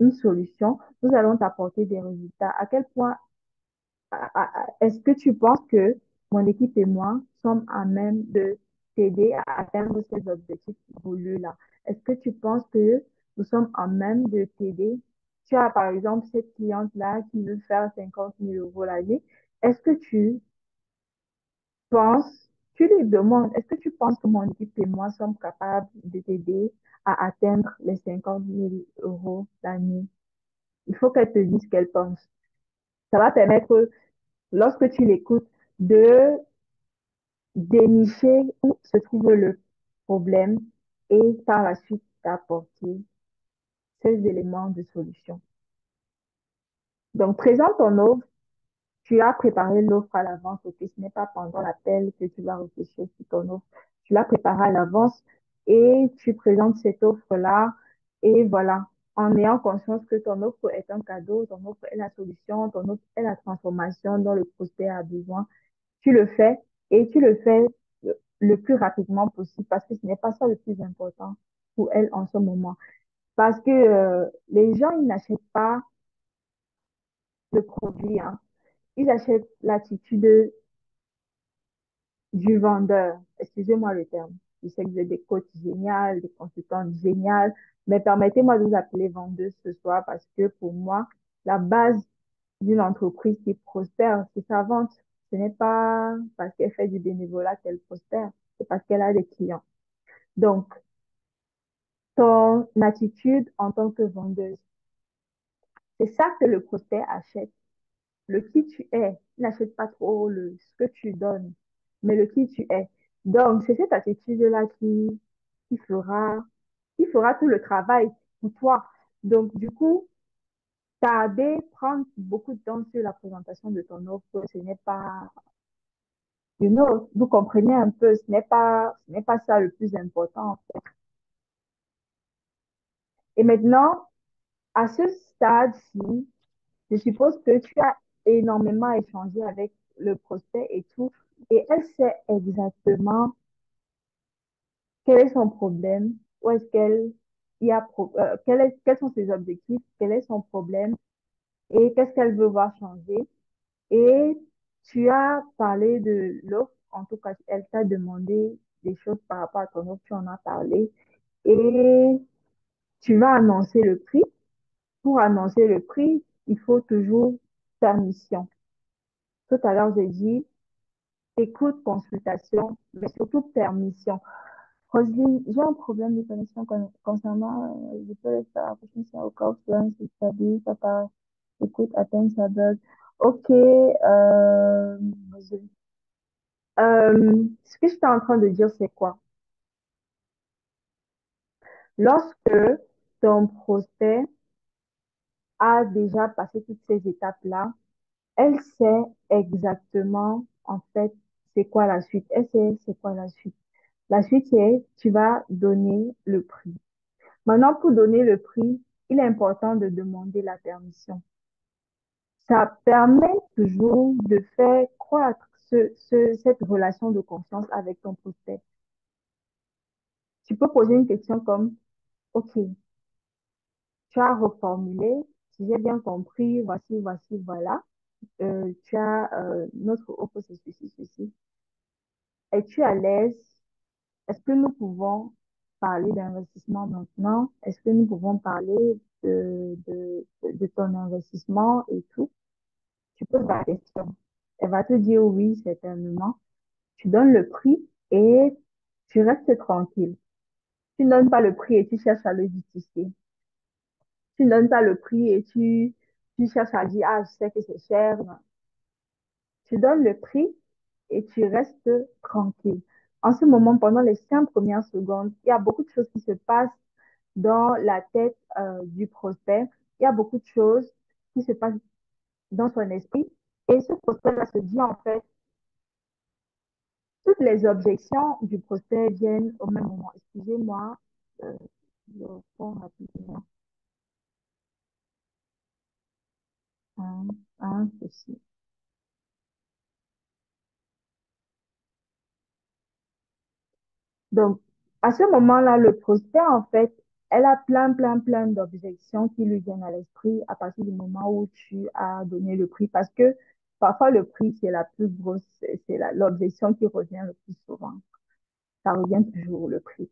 une solution, nous allons t'apporter des résultats? À quel point est-ce que tu penses que mon équipe et moi sommes à même de t'aider à atteindre ces objectifs voulus-là? Est-ce que tu penses que nous sommes à même de t'aider? Tu as par exemple cette cliente-là qui veut faire 50 000 € l'année. Est-ce que tu penses, tu lui demandes, est-ce que tu penses que mon équipe et moi sommes capables de t'aider à atteindre les 50 000 € l'année? Il faut qu'elle te dise ce qu'elle pense. Ça va permettre, lorsque tu l'écoutes, de dénicher où se trouve le problème et par la suite d'apporter ces éléments de solution. Donc, présente ton offre. Tu as préparé l'offre à l'avance, ok? Ce n'est pas pendant l'appel que tu vas réfléchir sur ton offre. Tu l'as préparée à l'avance et tu présentes cette offre-là. Et voilà, en ayant conscience que ton offre est un cadeau, ton offre est la solution, ton offre est la transformation dont le prospect a besoin. Tu le fais et tu le fais le plus rapidement possible parce que ce n'est pas ça le plus important pour elle en ce moment. Parce que les gens, ils n'achètent pas le produit, hein. Ils achètent l'attitude du vendeur. Excusez-moi le terme. Je sais que vous êtes des coachs géniaux, des consultants géniaux, mais permettez-moi de vous appeler vendeuse ce soir parce que pour moi, la base d'une entreprise qui prospère, c'est sa vente. Ce n'est pas parce qu'elle fait du bénévolat qu'elle prospère, c'est parce qu'elle a des clients. Donc, ton attitude en tant que vendeuse, c'est ça que le prospect achète. Le qui tu es, il n'achète pas trop ce que tu donnes, mais le qui tu es. Donc, c'est cette attitude-là qui fera, qui fera tout le travail pour toi. Donc, du coup, tarder, prendre beaucoup de temps sur la présentation de ton offre, ce n'est pas, vous comprenez un peu, ce n'est pas ça le plus important, en fait. Et maintenant, à ce stade-ci, je suppose que tu as énormément échangé avec le prospect et tout, et elle sait exactement quel est son problème, où est-ce qu'elle y a, quels sont ses objectifs, quel est son problème et qu'est-ce qu'elle veut voir changer. Et tu as parlé de l'offre, en tout cas, elle t'a demandé des choses par rapport à ton offre, tu en as parlé, et tu vas annoncer le prix. Pour annoncer le prix, il faut toujours permission. Tout à l'heure, j'ai dit écoute, consultation, mais surtout permission. Roselyne, j'ai un problème de connexion concernant, je peux le faire, au conference, study, papa, écoute, attends, ça bug. Ok, ce que je suis en train de dire, c'est quoi? Lorsque ton prospect a déjà passé toutes ces étapes-là, elle sait exactement, en fait, c'est quoi la suite. Elle sait c'est quoi la suite. La suite, c'est tu vas donner le prix. Maintenant, pour donner le prix, il est important de demander la permission. Ça permet toujours de faire croître cette relation de confiance avec ton prospect. Tu peux poser une question comme, OK, tu as reformulé, si j'ai bien compris, voici, voici, voilà. Tu as notre offre, c'est ceci, ceci. Es-tu à l'aise? Est-ce que nous pouvons parler d'investissement maintenant? Est-ce que nous pouvons parler de ton investissement et tout? Tu poses la question. Elle va te dire oui, certainement. Tu donnes le prix et tu restes tranquille. Tu ne donnes pas le prix et tu cherches à le justifier. Tu ne donnes pas le prix et tu cherches à dire, ah, je sais que c'est cher. Non. Tu donnes le prix et tu restes tranquille. En ce moment, pendant les 5 premières secondes, il y a beaucoup de choses qui se passent dans la tête du prospect. Il y a beaucoup de choses qui se passent dans son esprit. Et ce prospect-là se dit, en fait, Toutes les objections du prospect viennent au même moment. Excusez-moi, euh, je reprends rapidement un, ceci. Donc, à ce moment-là, le prospect, en fait, elle a plein d'objections qui lui viennent à l'esprit à partir du moment où tu as donné le prix. Parce que parfois, le prix, c'est la plus grosse, c'est l'objection qui revient le plus souvent. Ça revient toujours, le prix.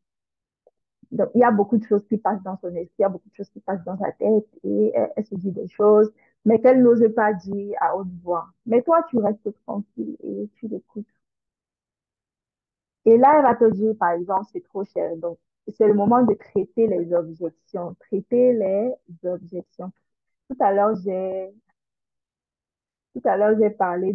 Donc, il y a beaucoup de choses qui passent dans son esprit, il y a beaucoup de choses qui passent dans sa tête et elle se dit des choses, mais qu'elle n'ose pas dire à haute voix. Mais toi, tu restes tranquille et tu l'écoutes. Et là, elle va te dire, par exemple, c'est trop cher. Donc, c'est le moment de traiter les objections. Traiter les objections. Tout à l'heure, j'ai, tout à l'heure, j'ai parlé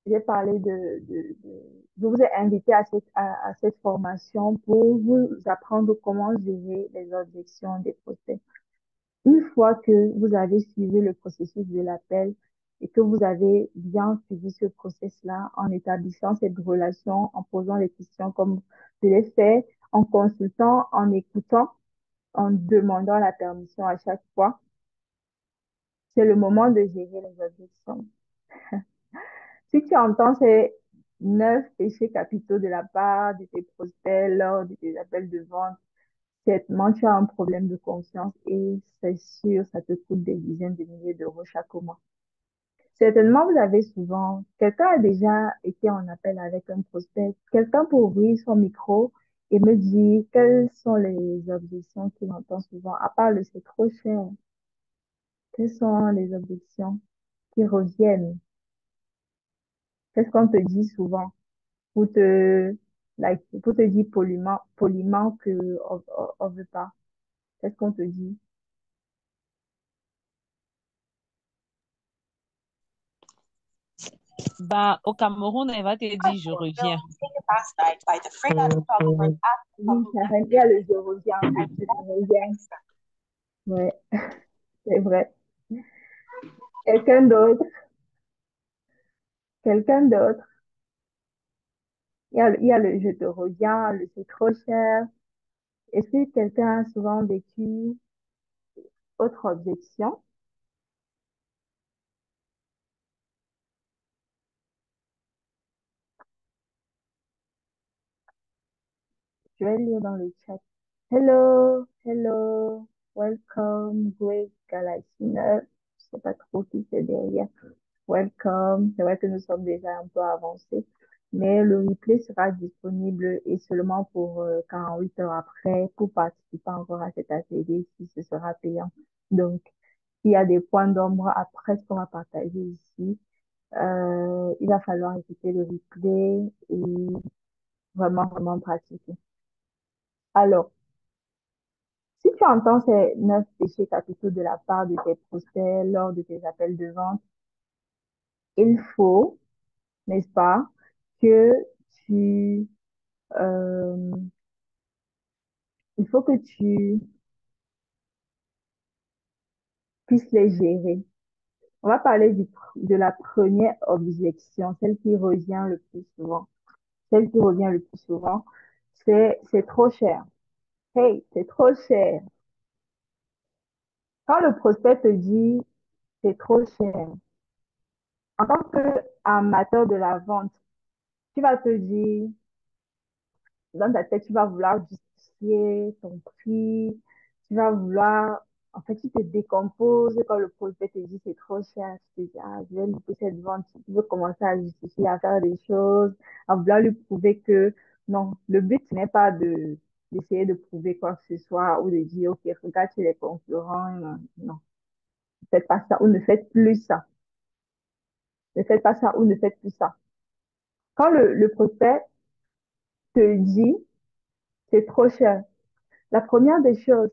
je vous ai invité à cette formation pour vous apprendre comment gérer les objections des prospects. Une fois que vous avez suivi le processus de l'appel et que vous avez bien suivi ce process-là en établissant cette relation, en posant les questions comme je l'ai fait, en consultant, en écoutant, en demandant la permission à chaque fois, c'est le moment de gérer les objections. Si tu entends ces 9 péchés capitaux de la part de tes prospects lors de tes appels de vente, certainement, tu as un problème de conscience et c'est sûr, ça te coûte des dizaines de milliers d'euros chaque mois. Certainement, vous avez souvent, quelqu'un a déjà été en appel avec un prospect, quelqu'un pour ouvrir son micro et me dire quelles sont les objections qu'il entend souvent, à part le c'est trop cher. Quelles sont les objections qui reviennent? Qu'est-ce qu'on te dit souvent pour pour te dire poliment que on veut pas? Qu'est-ce qu'on te dit? Bah, au Cameroun, elle va te dire, je reviens. Oui, Karen, il y a le je reviens, je reviens. Ouais, c'est vrai. Quelqu'un d'autre, quelqu'un d'autre. Il y a le je te reviens, le c'est trop cher. Est-ce que quelqu'un a souvent vécu autre objection? Je vais lire dans le chat. Hello, hello, welcome, great Galaxina. Je sais pas trop qui c'est derrière. Welcome. C'est vrai que nous sommes déjà un peu avancés, mais le replay sera disponible et seulement pour 48 heures après pour participer encore à cet atelier si ce sera payant. Donc, il y a des points d'ombre après ce qu'on va partager ici. Il va falloir écouter le replay et vraiment pratiquer. Alors, si tu entends ces 9 péchés capitaux de la part de tes prospects lors de tes appels de vente, il faut, n'est-ce pas, que tu, euh, il faut que tu puisses les gérer. On va parler de la première objection, celle qui revient le plus souvent. Celle qui revient le plus souvent, c'est trop cher. Hey, c'est trop cher. Quand le prospect te dit c'est trop cher, en tant qu'amateur de la vente, tu vas te dire, dans ta tête, tu vas vouloir justifier ton prix, tu vas vouloir, en fait, tu te décomposes quand le prospect te dit c'est trop cher, tu te dis, ah, je vais louper cette vente, tu veux commencer à justifier, à faire des choses, à vouloir lui prouver que non, le but n'est pas d'essayer de prouver quoi que ce soit ou de dire, ok, regarde chez les concurrents, non, non, ne faites pas ça ou ne faites plus ça, ne faites pas ça ou ne faites plus ça. Quand le prospect te dit c'est trop cher, la première des choses,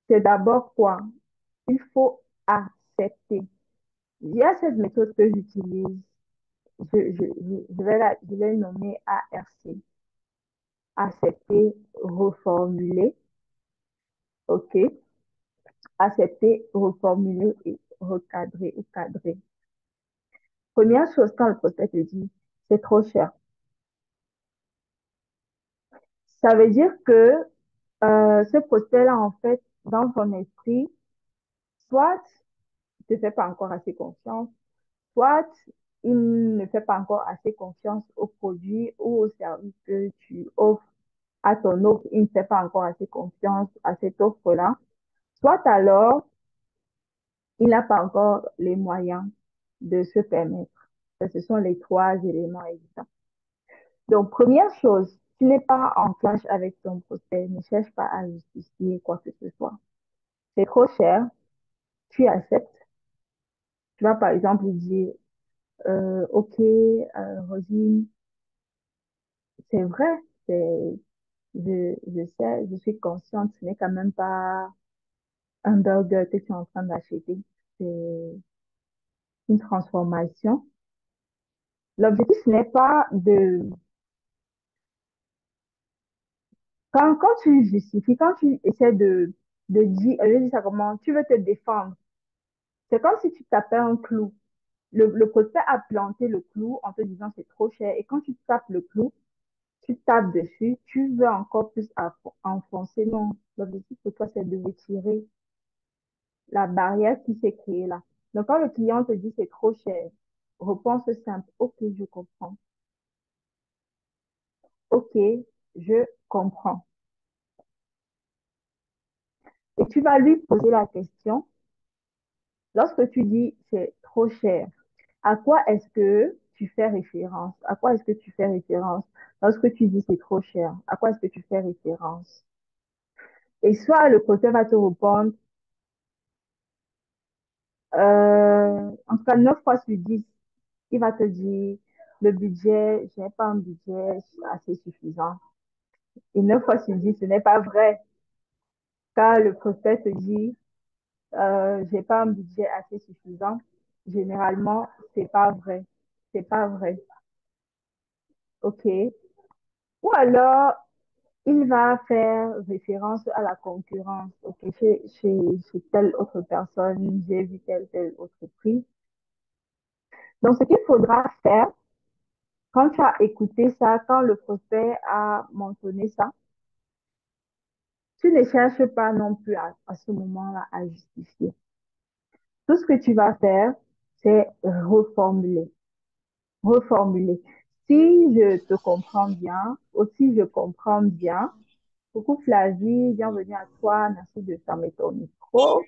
c'est d'abord quoi? Il faut accepter. Il y a cette méthode que j'utilise. Je vais nommer ARC. Accepter, reformuler. OK? Accepter, reformuler et recadrer ou cadrer. Première chose, quand le prospect te dit, c'est trop cher. Ça veut dire que ce prospect-là, en fait, dans son esprit, soit il ne te fait pas encore assez confiance, soit il ne fait pas encore assez confiance au produit ou au service que tu offres à ton offre, il ne fait pas encore assez confiance à cette offre-là, soit alors il n'a pas encore les moyens de se permettre. Ça, ce sont les trois éléments évidents. Donc, première chose, tu n'es pas en clash avec ton prospect, ne cherche pas à justifier quoi que ce soit. C'est trop cher, tu acceptes. Tu vas par exemple lui dire, OK, Rosine, c'est vrai, c'est, je sais, je suis consciente, ce n'est quand même pas un burger que tu es en train d'acheter. C'est une transformation. L'objectif n'est pas de... Quand tu justifies, quand tu essaies de dire, je dis ça comment, tu veux te défendre. C'est comme si tu tapais un clou. Le prospect a planté le clou en te disant c'est trop cher. Et quand tu tapes le clou, tu tapes dessus, tu veux encore plus enfoncer. Non, l'objectif pour toi, c'est de retirer la barrière qui s'est créée là. Donc, quand le client te dit c'est trop cher, réponse simple, OK, je comprends. OK, je comprends. Et tu vas lui poser la question, lorsque tu dis c'est trop cher, à quoi est-ce que tu fais référence? À quoi est-ce que tu fais référence? Lorsque tu dis c'est trop cher, à quoi est-ce que tu fais référence? Et soit le côté va te répondre, en tout cas 9 fois sur 10, il va te dire le budget, je n'ai pas un budget assez suffisant. Et 9 fois sur 10, ce n'est pas vrai. Quand le prospect te dit j'ai pas un budget assez suffisant, généralement, c'est pas vrai. C'est pas vrai. OK. Ou alors, il va faire référence à la concurrence. OK, chez telle autre personne, j'ai vu tel autre prix. Donc, ce qu'il faudra faire, quand tu as écouté ça, quand le prospect a mentionné ça, tu ne cherches pas non plus à ce moment-là à justifier. Tout ce que tu vas faire, c'est reformuler. Reformuler. Si je te comprends bien, aussi je comprends bien, coucou Flavie, bienvenue à toi, merci de fermer ton micro.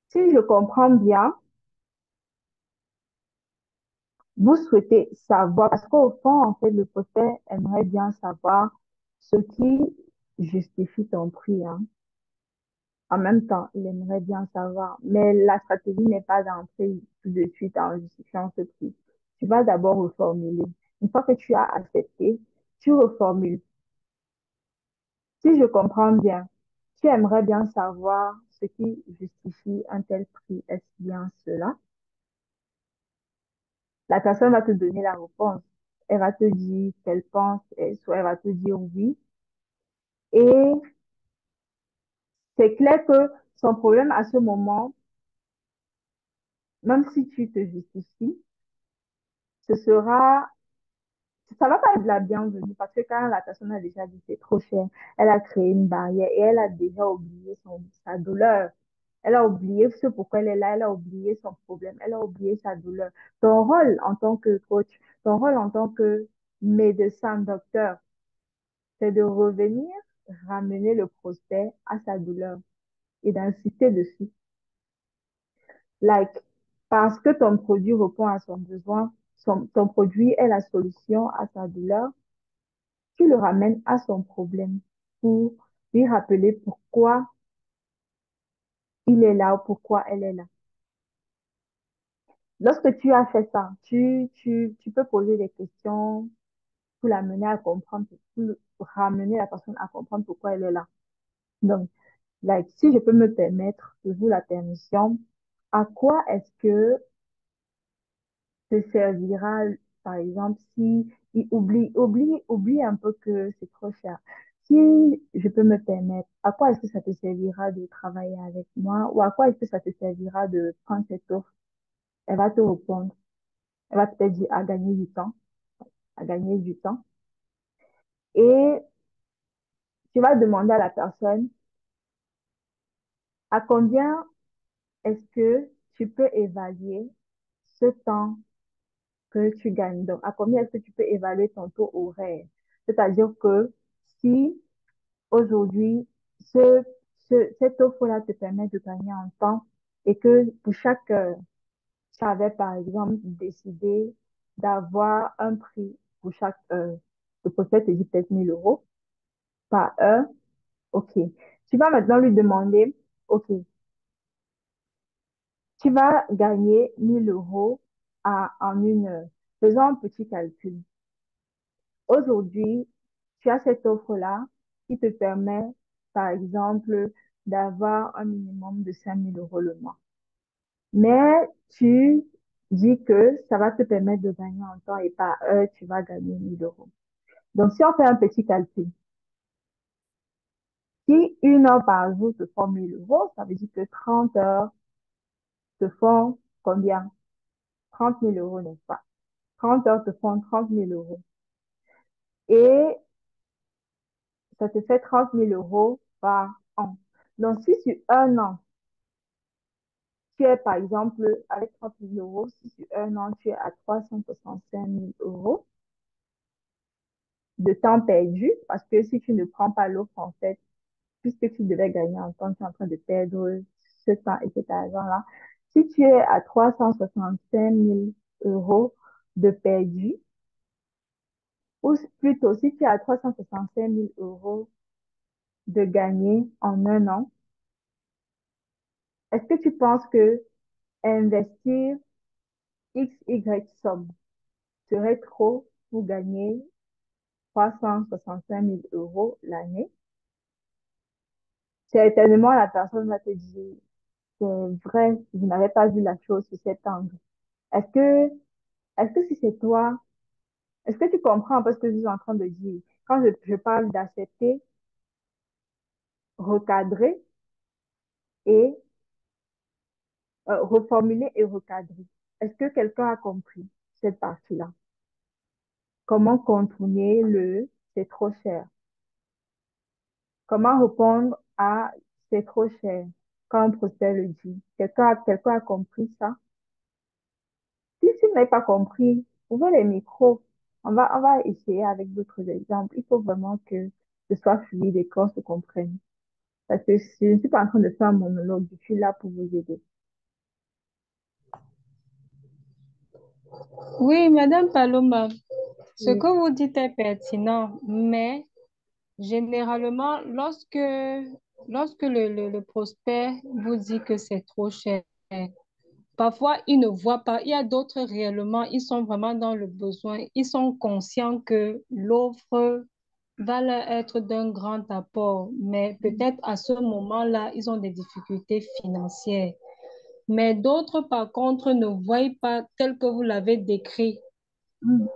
Si je comprends bien, vous souhaitez savoir, parce qu'au fond, en fait, le prospect aimerait bien savoir ce qui justifie ton prix, hein. En même temps, il aimerait bien savoir, mais la stratégie n'est pas d'entrer tout de suite en justifiant ce prix. Tu vas d'abord reformuler. Une fois que tu as accepté, tu reformules. Si je comprends bien, tu aimerais bien savoir ce qui justifie un tel prix. Est-ce bien cela? La personne va te donner la réponse. Elle va te dire qu'elle pense, soit elle va te dire oui. Et c'est clair que son problème à ce moment, même si tu te justifies, ce sera, ça va pas être de la bienvenue parce que quand la personne a déjà dit c'est trop cher, elle a créé une barrière et elle a déjà oublié sa douleur. Elle a oublié ce pourquoi elle est là, elle a oublié son problème, elle a oublié sa douleur. Ton rôle en tant que coach, ton rôle en tant que médecin, docteur, c'est de revenir ramener le prospect à sa douleur et d'insister dessus. Like, parce que ton produit répond à son besoin, ton produit est la solution à sa douleur, tu le ramènes à son problème pour lui rappeler pourquoi il est là ou pourquoi elle est là. Lorsque tu as fait ça, tu peux poser des questions pour l'amener à comprendre, pour ramener la personne à comprendre pourquoi elle est là. Donc, like, si je peux me permettre, je vous la permission, à quoi est-ce que te servira, par exemple, si il oublie un peu que c'est trop cher. Si je peux me permettre, à quoi est-ce que ça te servira de travailler avec moi ou à quoi est-ce que ça te servira de prendre cette offre? Elle va te répondre. Elle va peut-être dire à gagner du temps, à gagner du temps. Et tu vas demander à la personne à combien est-ce que tu peux évaluer ce temps que tu gagnes. Donc, à combien est-ce que tu peux évaluer ton taux horaire? C'est-à-dire que si aujourd'hui, cette offre-là te permet de gagner en temps et que pour chaque heure, tu avais par exemple décidé d'avoir un prix pour chaque heure. Le prospect te dit peut-être 1 000 € par heure. OK. Tu vas maintenant lui demander, OK, tu vas gagner 1 000 € en 1 heure. Faisons un petit calcul. Aujourd'hui, tu as cette offre-là qui te permet, par exemple, d'avoir un minimum de 5 000 € le mois. Mais tu dis que ça va te permettre de gagner en temps et par heure, tu vas gagner 1 000 €. Donc, si on fait un petit calcul, si 1 heure par jour te font 1 000 €, ça veut dire que 30 heures te font combien? 30 000 €, n'est-ce pas? 30 heures te font 30 000 €. Et ça te fait 30 000 € par an. Donc, si sur un an, tu es par exemple avec 30 000 €, si sur un an, tu es à 365 000 € de temps perdu, parce que si tu ne prends pas l'offre, en fait, puisque tu devais gagner en temps, tu es en train de perdre ce temps et cet argent-là. Si tu es à 365 000 € de perdu, ou plutôt si tu es à 365 000 € de gagner en un an, est-ce que tu penses que investir X, Y somme serait trop pour gagner 365 000 € l'année? Certainement, la personne va te dire, c'est vrai, je n'avais pas vu la chose sous cet angle. Est-ce que, est-ce que si c'est toi, est-ce que tu comprends un peu ce que je suis en train de dire? Quand je parle d'accepter, recadrer et reformuler et recadrer. Est-ce que quelqu'un a compris cette partie-là? Comment contourner le c'est trop cher? Comment répondre à c'est trop cher quand un prospect le dit? Quelqu'un a compris ça? Si vous n'avez pas compris, ouvrez les micros. On va essayer avec d'autres exemples. Il faut vraiment que ce soit fluide et qu'on se comprenne. Parce que je ne suis pas en train de faire un monologue, je suis là pour vous aider. Oui, Madame Paloma, ce Oui. que vous dites est pertinent, mais généralement, lorsque le prospect vous dit que c'est trop cher, parfois il ne voit pas, il y a d'autres réellement, ils sont vraiment dans le besoin, ils sont conscients que l'offre va leur être d'un grand apport, mais peut-être à ce moment-là, ils ont des difficultés financières. Mais d'autres, par contre, ne voient pas tel que vous l'avez décrit, Mm,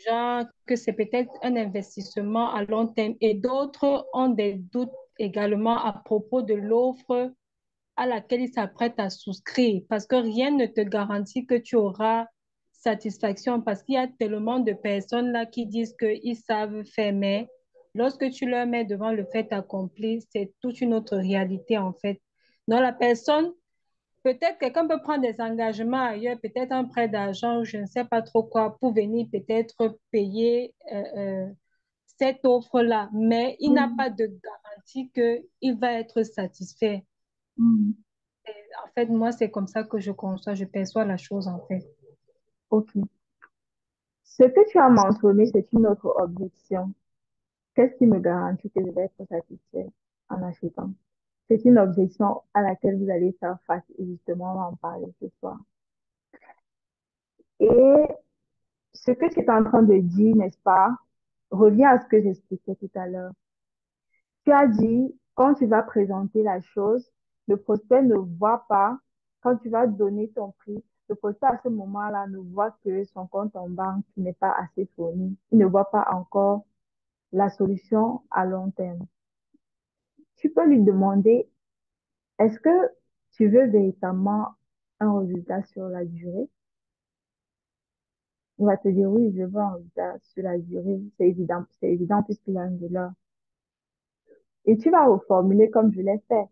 genre que c'est peut-être un investissement à long terme. Et d'autres ont des doutes également à propos de l'offre à laquelle ils s'apprêtent à souscrire, parce que rien ne te garantit que tu auras satisfaction, parce qu'il y a tellement de personnes là qui disent qu'ils savent faire, mais lorsque tu leur mets devant le fait accompli, c'est toute une autre réalité en fait. Donc la personne, peut-être quelqu'un peut prendre des engagements ailleurs, peut-être un prêt d'argent, je ne sais pas trop quoi, pour venir peut-être payer cette offre-là, mais il n'a mm, pas de garantie qu'il va être satisfait. mm. En fait, moi, c'est comme ça que je conçois, je perçois la chose, en fait. OK. Ce que tu as mentionné, c'est une autre objection. Qu'est-ce qui me garantit que je vais être satisfait en achetant? C'est une objection à laquelle vous allez faire face et justement, on va en parler ce soir. Et ce que tu es en train de dire, n'est-ce pas, revient à ce que j'expliquais tout à l'heure. Tu as dit, quand tu vas présenter la chose, le prospect ne voit pas, quand tu vas donner ton prix, le prospect à ce moment-là ne voit que son compte en banque n'est pas assez fourni. Il ne voit pas encore la solution à long terme. Tu peux lui demander, est-ce que tu veux véritablement un résultat sur la durée? Il va te dire oui, je veux un résultat sur la durée. C'est évident puisqu'il a un dollar. Et tu vas reformuler comme je l'ai fait.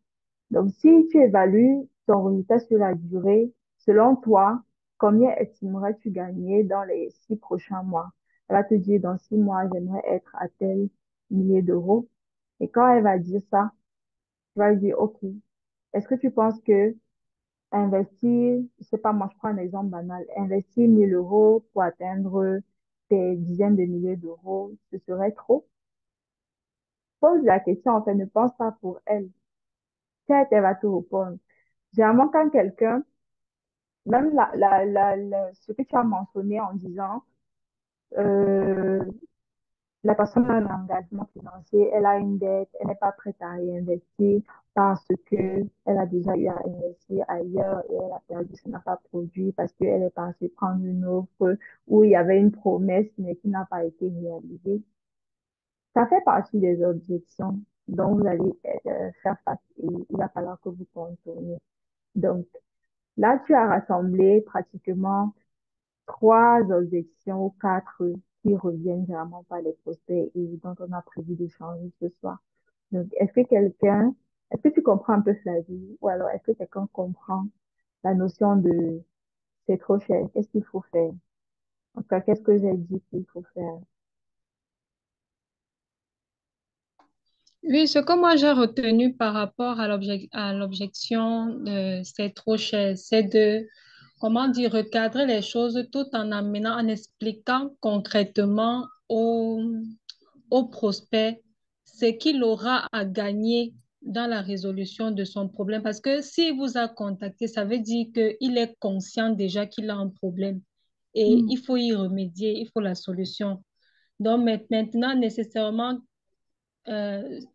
Donc, si tu évalues ton résultat sur la durée, selon toi, combien estimerais-tu gagner dans les 6 prochains mois? Elle va te dire, dans 6 mois, j'aimerais être à tel millier d'euros. Et quand elle va dire ça, tu vas lui dire, OK, est-ce que tu penses que investir, je sais pas, moi, je prends un exemple banal, investir 1 000 € pour atteindre des dizaines de milliers d'euros, ce serait trop? Pose la question, en fait, ne pense pas pour elle. Peut-être elle va te répondre. Généralement, quand quelqu'un, même ce que tu as mentionné en disant, euh, la personne a un engagement financier, elle a une dette, elle n'est pas prête à réinvestir parce que elle a déjà eu à investir ailleurs et elle a perdu, ça n'a pas produit parce qu'elle est partie prendre une offre où il y avait une promesse mais qui n'a pas été réalisée. Ça fait partie des objections dont vous allez faire face et il va falloir que vous contourniez. Donc, là, tu as rassemblé pratiquement 3 objections ou 4 qui reviennent généralement par les prospects et dont on a prévu d'échanger ce soir. Donc, est-ce que tu comprends un peu Flavie ou alors est-ce que quelqu'un comprend la notion de c'est trop cher, qu'est-ce qu'il faut faire? En tout cas, qu'est-ce que j'ai dit qu'il faut faire? Oui, ce que moi j'ai retenu par rapport à l'objection de c'est trop cher, c'est de, comment dire, recadrer les choses tout en amenant, en expliquant concrètement au prospect ce qu'il aura à gagner dans la résolution de son problème. Parce que s'il vous a contacté, ça veut dire qu'il est conscient déjà qu'il a un problème et Hmm. il faut y remédier, il faut la solution. Donc maintenant, nécessairement,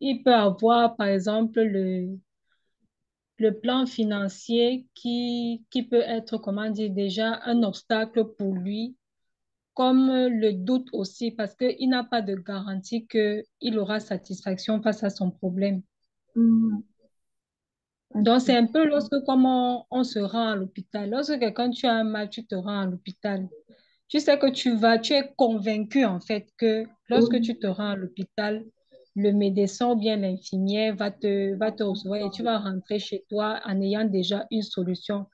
il peut avoir, par exemple, le plan financier qui peut être, comment dire, déjà un obstacle pour lui, comme le doute aussi, parce qu'il n'a pas de garantie qu'il aura satisfaction face à son problème. Hmm. Donc, c'est Ok. un peu lorsque, comme on se rend à l'hôpital. Lorsque quelqu'un, tu as un mal, tu te rends à l'hôpital. Tu sais que tu es convaincu en fait que lorsque Oui. tu te rends à l'hôpital, le médecin ou bien l'infirmière va te recevoir et tu vas rentrer chez toi en ayant déjà une solution.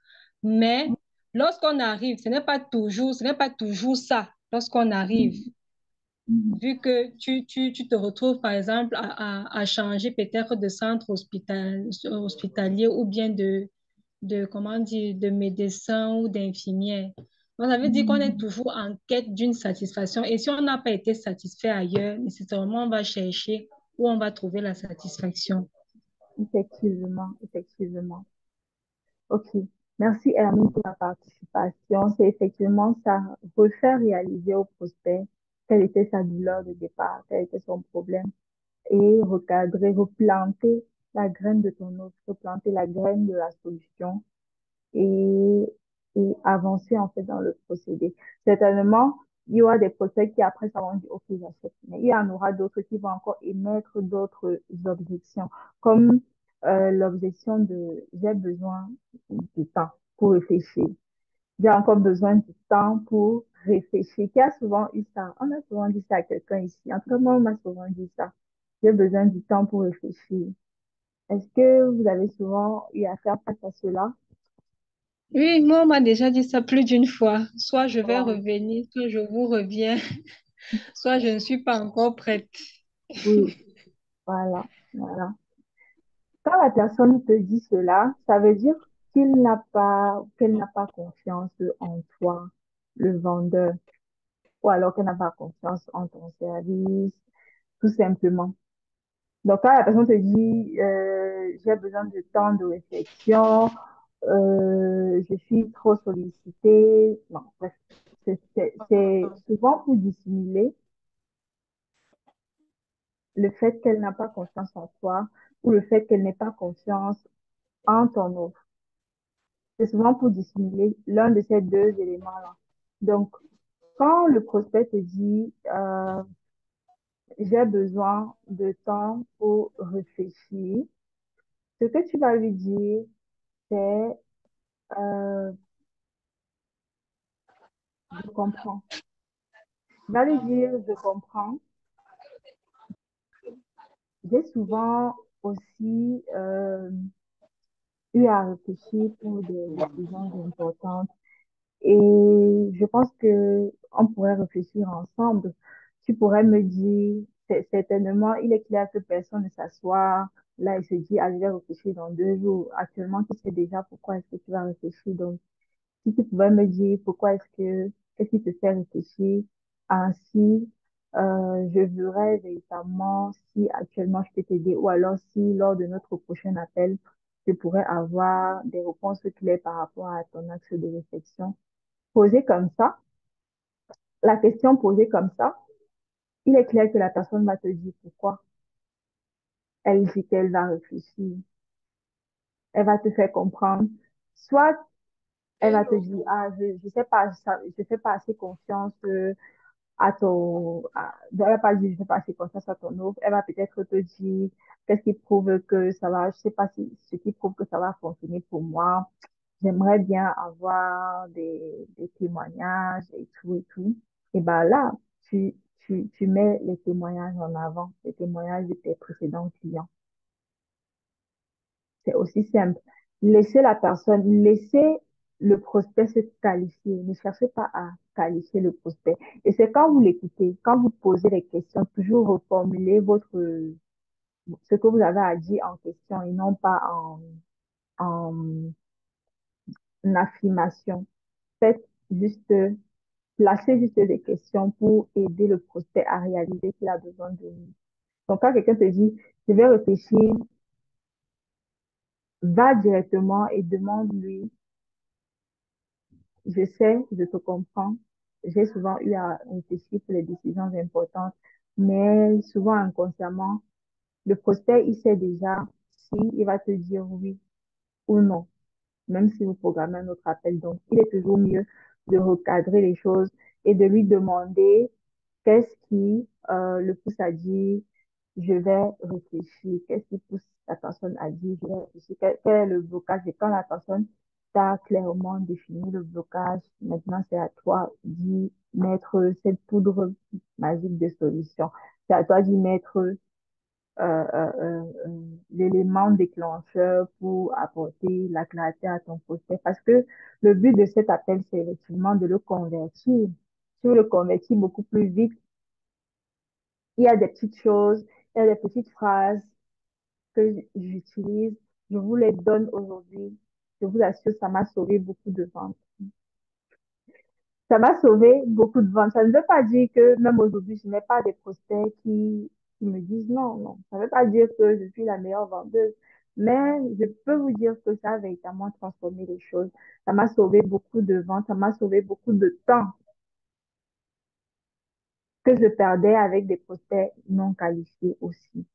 Mais lorsqu'on arrive, ce n'est pas toujours ça. Lorsqu'on arrive, Hmm. vu que tu te retrouves par exemple à changer peut-être de centre hospitalier ou bien comment dire, de médecin ou d'infirmière. Donc, ça veut dire qu'on est Hmm. toujours en quête d'une satisfaction. Et si on n'a pas été satisfait ailleurs, nécessairement, on va chercher où on va trouver la satisfaction. Effectivement, effectivement. Ok. Merci Hermine pour la participation. C'est effectivement ça, refaire réaliser au prospect quelle était sa douleur de départ, quel était son problème et recadrer, replanter la graine de ton offre, replanter la graine de la solution et, et avancer en fait dans le procédé. Certainement, il y aura des prospects qui après ça vont dire ok, j'achète, mais il y en aura d'autres qui vont encore émettre d'autres objections, comme l'objection de j'ai besoin du temps pour réfléchir. J'ai encore besoin du temps pour réfléchir. Qui a souvent eu ça? On a souvent dit ça à quelqu'un ici. En tout cas, moi, on m'a souvent dit ça. J'ai besoin du temps pour réfléchir. Est-ce que vous avez souvent eu à faire face à cela? Oui, moi, on m'a déjà dit ça plus d'une fois. Soit je vais Oh, revenir, soit je vous reviens, soit je ne suis pas encore prête. oui, voilà, voilà. Quand la personne te dit cela, ça veut dire qu'elle n'a pas confiance en toi, le vendeur, ou alors qu'elle n'a pas confiance en ton service, tout simplement. Donc, quand la personne te dit, j'ai besoin de temps de réflexion, je suis trop sollicitée, non, bref, c'est souvent pour dissimuler le fait qu'elle n'a pas confiance en toi ou le fait qu'elle n'ait pas confiance en ton offre. C'est souvent pour dissimuler l'un de ces deux éléments-là. Donc, quand le prospect te dit, j'ai besoin de temps pour réfléchir, ce que tu vas lui dire, c'est, euh, je comprends. Tu vas lui dire, je comprends. J'ai souvent aussi eu à réfléchir pour des décisions importantes et je pense que on pourrait réfléchir ensemble. Tu pourrais me dire, certainement, il est clair que personne ne s'assoit là et se dit, ah, je vais réfléchir dans 2 jours. Actuellement, tu sais déjà pourquoi est-ce que tu vas réfléchir. Donc, si tu pouvais me dire pourquoi qu'est-ce qui te fait réfléchir ainsi, je verrais véritablement si actuellement je peux t'aider ou alors si lors de notre prochain appel, je pourrais avoir des réponses claires par rapport à ton axe de réflexion. Posé comme ça, la question posée comme ça, il est clair que la personne va te dire pourquoi. Elle dit qu'elle va réfléchir. Elle va te faire comprendre. Soit elle va te dire, ah, je sais pas, je fais pas assez confiance elle va pas dire, je fais pas assez confiance à ton offre. Elle va peut-être te dire, qu'est-ce qui prouve que ça va, je sais pas si, ce qui prouve que ça va fonctionner pour moi. J'aimerais bien avoir des témoignages et tout et tout. Et ben là, tu mets les témoignages en avant, les témoignages de tes précédents clients. C'est aussi simple. Laissez la personne, laissez le prospect se qualifier. Ne cherchez pas à qualifier le prospect. Et c'est quand vous l'écoutez, quand vous posez les questions, toujours reformulez ce que vous avez à dire en question et non pas en affirmation. Faites juste, placez juste des questions pour aider le prospect à réaliser qu'il a besoin de vous. Donc, quand quelqu'un te dit, je vais réfléchir, va directement et demande-lui. Je sais, je te comprends. J'ai souvent eu à réfléchir pour les décisions importantes, mais souvent inconsciemment, le prospect, il sait déjà si il va te dire oui ou non, même si vous programmez un autre appel. Donc, il est toujours mieux de recadrer les choses et de lui demander qu'est-ce qui le pousse à dire je vais réfléchir, qu'est-ce qui pousse la personne à dire je vais réfléchir, quel est le blocage et quand la personne t'a clairement défini le blocage, maintenant c'est à toi d'y mettre cette poudre magique de solution. C'est à toi d'y mettre l'élément déclencheur pour apporter la clarté à ton prospect. Parce que le but de cet appel, c'est effectivement de le convertir. Si vous le convertir beaucoup plus vite, il y a des petites choses, il y a des petites phrases que j'utilise. Je vous les donne aujourd'hui. Je vous assure, ça m'a sauvé beaucoup de ventes. Ça m'a sauvé beaucoup de ventes. Ça ne veut pas dire que même aujourd'hui, je n'ai pas des prospects qui me disent non, non. Ça ne veut pas dire que je suis la meilleure vendeuse. Mais je peux vous dire que ça a véritablement transformé les choses. Ça m'a sauvé beaucoup de ventes. Ça m'a sauvé beaucoup de temps que je perdais avec des prospects non qualifiés aussi.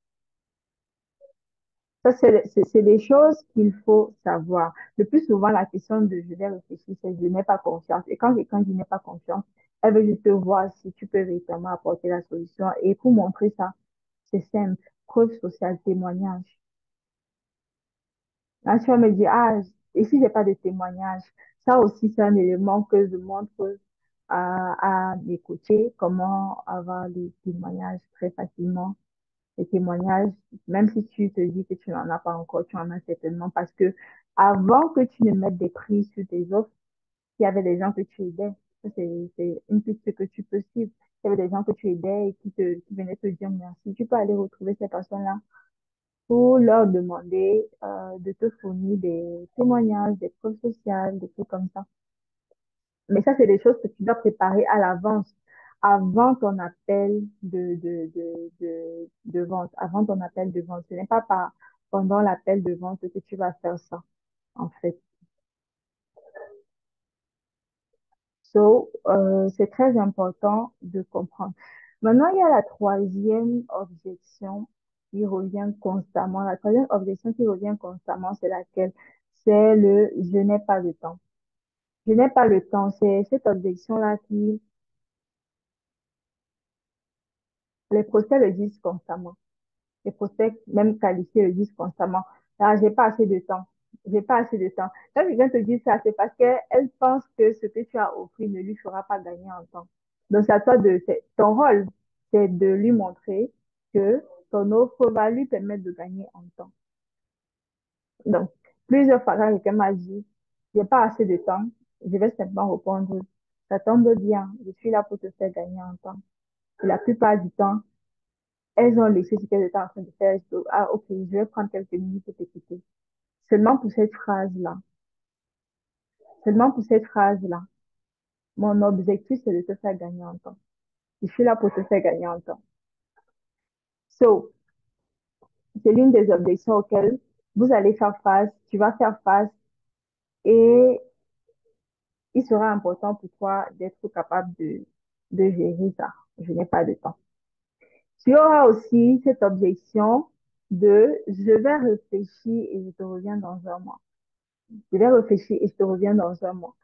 Ça, c'est des choses qu'il faut savoir. Le plus souvent, la question de je vais réfléchir, c'est je n'ai pas confiance. Et quand quelqu'un dit n'est pas confiance, elle veut juste voir si tu peux véritablement apporter la solution. Et pour montrer ça, c'est simple. Preuve sociale, témoignage. Là, tu vas me dire, ah, et si j'ai pas de témoignage, ça aussi, c'est un élément que je montre à mes coachés, comment avoir des témoignages très facilement les témoignages, même si tu te dis que tu n'en as pas encore, tu en as certainement parce que avant que tu ne mettes des prix sur tes offres, il y avait des gens que tu aidais. Ça, c'est une piste que tu peux suivre. Il y avait des gens que tu aidais et qui venaient te dire merci. Tu peux aller retrouver ces personnes-là pour leur demander de te fournir des témoignages, des preuves sociales, des trucs comme ça. Mais ça, c'est des choses que tu dois préparer à l'avance, avant ton appel de vente, avant ton appel de vente. Ce n'est pas pendant l'appel de vente que tu vas faire ça, en fait. C'est très important de comprendre. Maintenant, il y a la troisième objection qui revient constamment. La troisième objection qui revient constamment, c'est laquelle? C'est le je n'ai pas le temps. Je n'ai pas le temps. C'est cette objection-là qui les prospects le disent constamment. Les prospects, même qualifiés, le disent constamment. Ah, j'ai pas assez de temps. J'ai pas assez de temps. Quand quelqu'un te dit ça, c'est parce qu'elle pense que ce que tu as offert ne lui fera pas gagner en temps. Donc, c'est à toi ton rôle, c'est de lui montrer que ton offre va lui permettre de gagner en temps. Donc, plusieurs fois, quand quelqu'un m'a dit, j'ai pas assez de temps, je vais simplement répondre, ça tombe bien, je suis là pour te faire gagner en temps. Et la plupart du temps, elles ont laissé ce qu'elles étaient en train de faire. Ah, ok, je vais prendre quelques minutes pour t'écouter. Seulement pour cette phrase-là, seulement pour cette phrase-là, mon objectif, c'est de te faire gagner en temps. Je suis là pour te faire gagner en temps. So, c'est l'une des objections auxquelles vous allez faire face, tu vas faire face et il sera important pour toi d'être capable de gérer ça. Je n'ai pas de temps. Tu auras aussi cette objection de je vais réfléchir et je te reviens dans un mois. Je vais réfléchir et je te reviens dans un mois.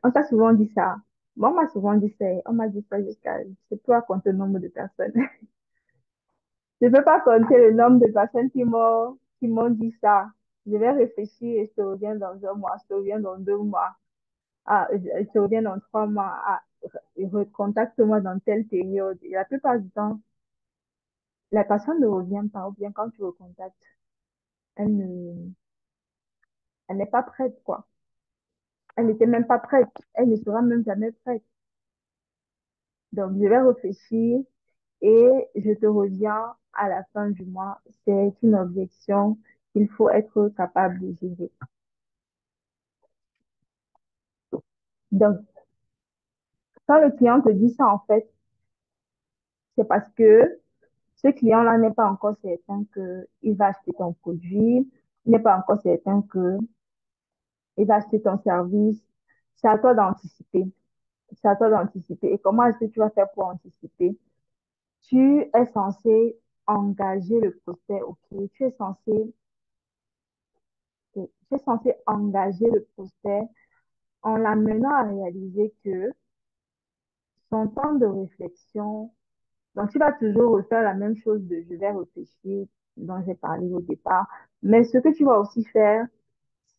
On t'a souvent dit ça. Moi, on m'a souvent dit ça. On m'a dit ça jusqu'à, je sais pas compter le nombre de personnes. Je ne peux pas compter le nombre de personnes qui m'ont dit ça. Je vais réfléchir et je te reviens dans un mois, je te reviens dans 2 mois, je te reviens dans 3 mois, recontacte-moi dans telle période. Et la plupart du temps, la personne ne revient pas, ou bien quand tu recontactes, elle ne, elle n'est pas prête, quoi. Elle n'était même pas prête. Elle ne sera même jamais prête. Donc, je vais réfléchir et je te reviens à la fin du mois. C'est une objection qu'il faut être capable de gérer. Donc, quand le client te dit ça, en fait, c'est parce que ce client-là n'est pas encore certain qu'il va acheter ton produit, il n'est pas encore certain qu'il va acheter ton service. C'est à toi d'anticiper. C'est à toi d'anticiper. Et comment est-ce que tu vas faire pour anticiper? Tu es censé engager le prospect, ok? Tu es censé engager le prospect en l'amenant à réaliser que son temps de réflexion. Donc, tu vas toujours refaire la même chose de je vais réfléchir dont j'ai parlé au départ. Mais ce que tu vas aussi faire,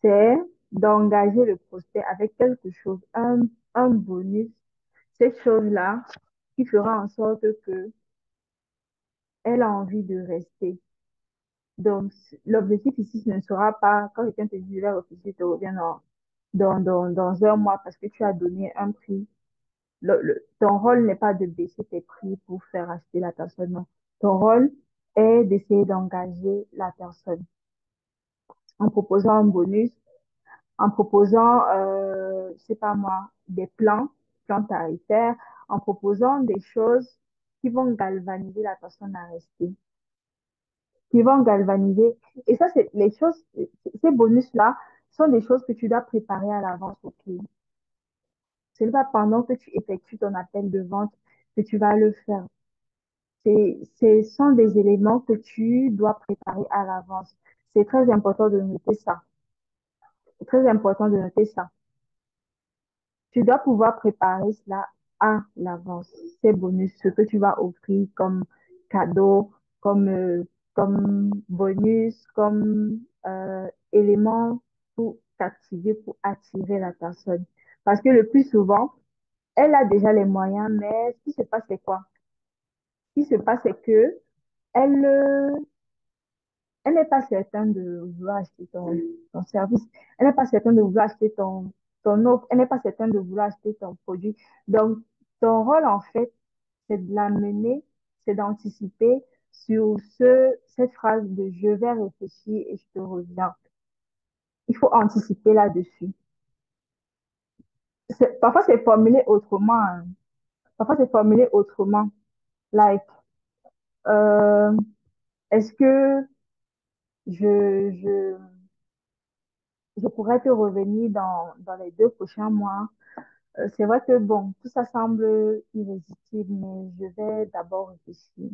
c'est d'engager le prospect avec quelque chose, un bonus, cette chose-là qui fera en sorte que elle a envie de rester. Donc, l'objectif ici, ce ne sera pas, quand quelqu'un te dit je vais réfléchir, je te reviens dans un mois parce que tu as donné un prix. Ton rôle n'est pas de baisser tes prix pour faire acheter la personne, non. Ton rôle est d'essayer d'engager la personne en proposant un bonus, en proposant, je sais pas moi, des plans tarifaires, en proposant des choses qui vont galvaniser la personne à rester, qui vont galvaniser. Et ça, c'est les choses, ces bonus-là sont des choses que tu dois préparer à l'avance au client. Ce n'est pas pendant que tu effectues ton appel de vente que tu vas le faire. Ce sont des éléments que tu dois préparer à l'avance. C'est très important de noter ça. C'est très important de noter ça. Tu dois pouvoir préparer cela à l'avance. Ces bonus, ce que tu vas offrir comme cadeau, comme bonus, comme élément pour t'activer, pour attirer la personne. Parce que le plus souvent, elle a déjà les moyens, mais ce qui se passe, c'est quoi? Ce qui se passe, c'est que elle, elle n'est pas certaine de vouloir acheter ton service. Elle n'est pas certaine de vouloir acheter ton offre. Elle n'est pas certaine de vouloir acheter ton produit. Donc, ton rôle, en fait, c'est de l'amener, c'est d'anticiper sur cette phrase de je vais réfléchir et je te reviens. Il faut anticiper là-dessus. Parfois, c'est formulé autrement, hein. Parfois, c'est formulé autrement. Like, euh, est-ce que je, je pourrais te revenir dans les 2 prochains mois? C'est vrai que, bon, tout ça semble irrésistible, mais je vais d'abord réfléchir.